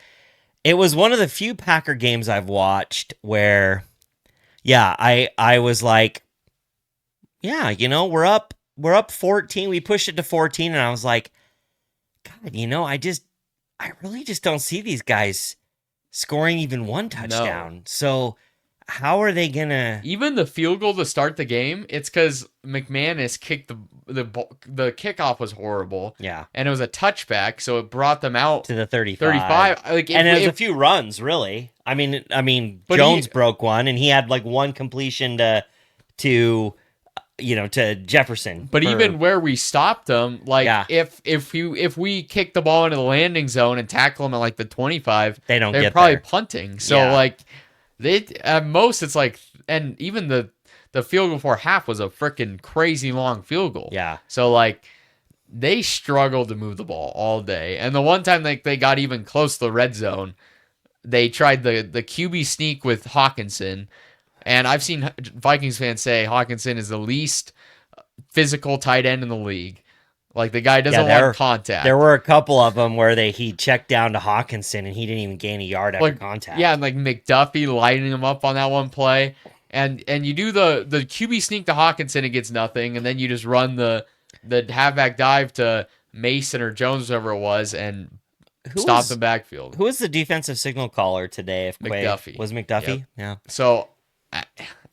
one of the few Packer games I've watched where, yeah, I was like, yeah, we're up 14. We pushed it to 14, and I was like, God, I really just don't see these guys scoring even one touchdown. No. So how are they gonna? Even the field goal to start the game, it's because McManus kicked the kickoff was horrible. Yeah, and it was a touchback, so it brought them out to the 35. Like, and there's a few runs, really. I mean, Jones broke one, and he had like one completion to Jefferson. But even where we stopped them, like if we kick the ball into the landing zone and tackle them at like the 25, they're probably punting. So like they at most it's like, and even the field goal before half was a freaking crazy long field goal. Yeah. So like they struggled to move the ball all day. And the one time they got even close to the red zone, they tried the QB sneak with Hawkinson. And I've seen Vikings fans say Hawkinson is the least physical tight end in the league. Like, the guy doesn't want contact. There were a couple of them where he checked down to Hawkinson and he didn't even gain a yard after contact. Yeah, and like McDuffie lighting him up on that one play. And you do the QB sneak to Hawkinson, it gets nothing. And then you just run the halfback dive to Mason or Jones, whoever it was, and stop the backfield. Who was the defensive signal caller today? If McDuffie. Was McDuffie? Yep. Yeah. So...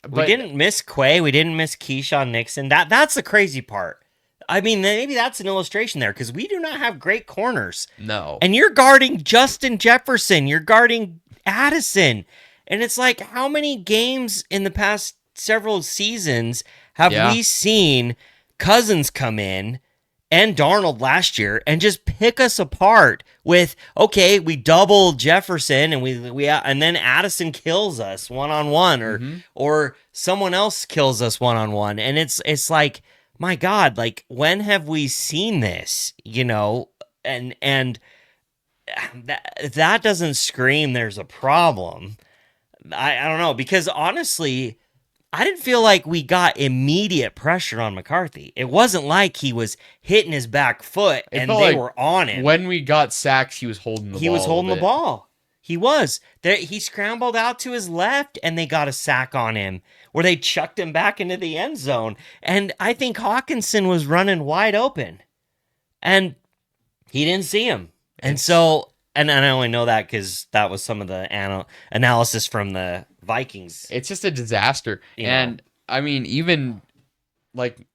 we didn't miss Quay. We didn't miss Keyshawn Nixon. That's the crazy part. I mean, maybe that's an illustration there because we do not have great corners. No. And you're guarding Justin Jefferson. You're guarding Addison. And it's like, how many games in the past several seasons have we seen Cousins come in and Darnold last year and just pick us apart with, okay, we double Jefferson and we and then Addison kills us one-on-one or someone else kills us one-on-one. And it's like, my God, like, when have we seen this? And that doesn't scream there's a problem. I don't know, because honestly, I didn't feel like we got immediate pressure on McCarthy. It wasn't like he was hitting his back foot and they were on him. When we got sacks, he was holding the ball. He was holding the ball. He was. He scrambled out to his left, and they got a sack on him where they chucked him back into the end zone. And I think Hawkinson was running wide open, and he didn't see him. And so, and I only know that because that was some of the analysis from the Vikings. It's just a disaster. And, I mean, even, like,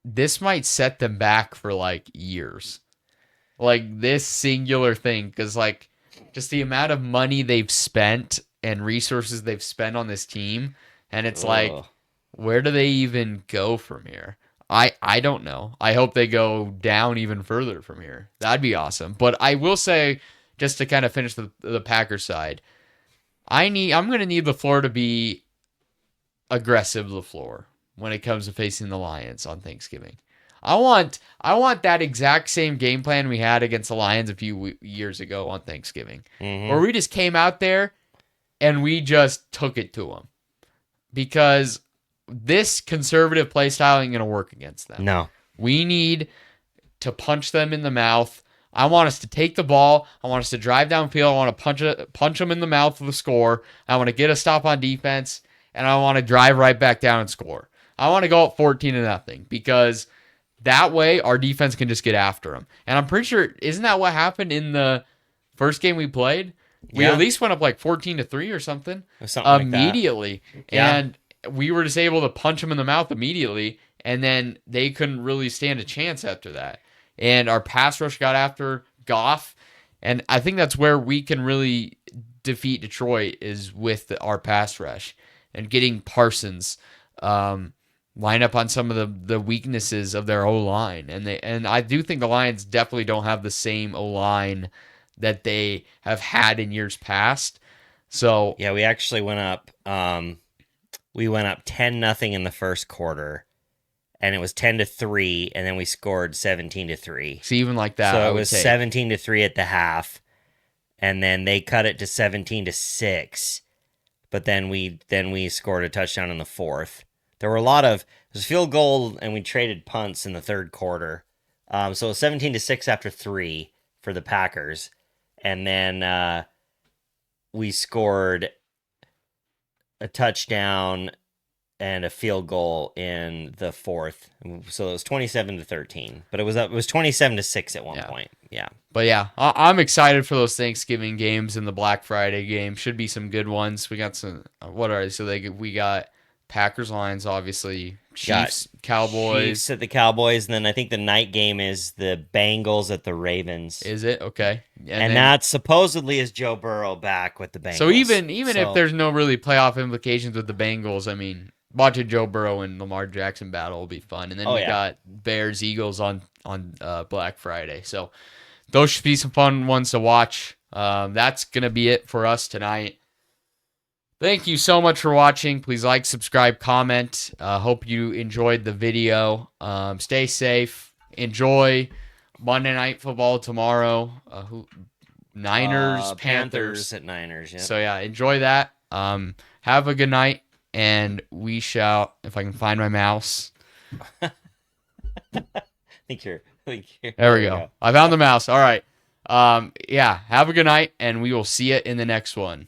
this might set them back for, like, years. Like, this singular thing, because, like, just the amount of money they've spent and resources they've spent on this team, and it's like, where do they even go from here? I don't know. I hope they go down even further from here. That'd be awesome. But I will say, just to kind of finish the Packers side, I'm going to need LaFleur to be aggressive LaFleur when it comes to facing the Lions on Thanksgiving. I want that exact same game plan we had against the Lions a few years ago on Thanksgiving, where we just came out there and we just took it to them, because this conservative play style ain't going to work against them. No. We need to punch them in the mouth. I want us to take the ball. I want us to drive downfield. I want to punch them in the mouth with a score. I want to get a stop on defense, and I want to drive right back down and score. I want to go up 14-0, because that way our defense can just get after them. And I'm pretty sure, isn't that what happened in the first game we played? We at least went up like 14-3 or something. Immediately. Like that. And we were just able to punch them in the mouth immediately, and then they couldn't really stand a chance after that. And our pass rush got after Goff, and I think that's where we can really defeat Detroit, is with our pass rush and getting Parsons line up on some of the weaknesses of their O-line. And I do think the Lions definitely don't have the same O-line that they have had in years past. So yeah, we actually went up. We went up 10-0 in the first quarter, and it was 10-3, and then we scored 17-3. So even like that, so it was 17-3 at the half, and then they cut it to 17-6. But then we scored a touchdown in the fourth. There were it was a field goal, and we traded punts in the third quarter. So it was 17-6 after 3 for the Packers, and then we scored a touchdown and a field goal in the fourth. So it was 27-13, but it was 27-6 at one point. Yeah. But yeah, I'm excited for those Thanksgiving games and the Black Friday game. Should be some good ones. We got some, we got Packers, Lions, obviously, Chiefs, Cowboys. Chiefs at the Cowboys, and then I think the night game is the Bengals at the Ravens. Is it? Okay. And that supposedly is Joe Burrow back with the Bengals. So even if there's no really playoff implications with the Bengals, I mean, watching Joe Burrow and Lamar Jackson battle will be fun. And then we got Bears, Eagles on Black Friday. So those should be some fun ones to watch. That's going to be it for us tonight. Thank you so much for watching. Please like, subscribe, comment. Hope you enjoyed the video. Stay safe. Enjoy Monday Night Football tomorrow. Niners, Panthers at Niners. Yeah. So yeah, enjoy that. Have a good night, and we shall. If I can find my mouse. I think you're. There we go. I found the mouse. All right. Yeah. Have a good night, and we will see you in the next one.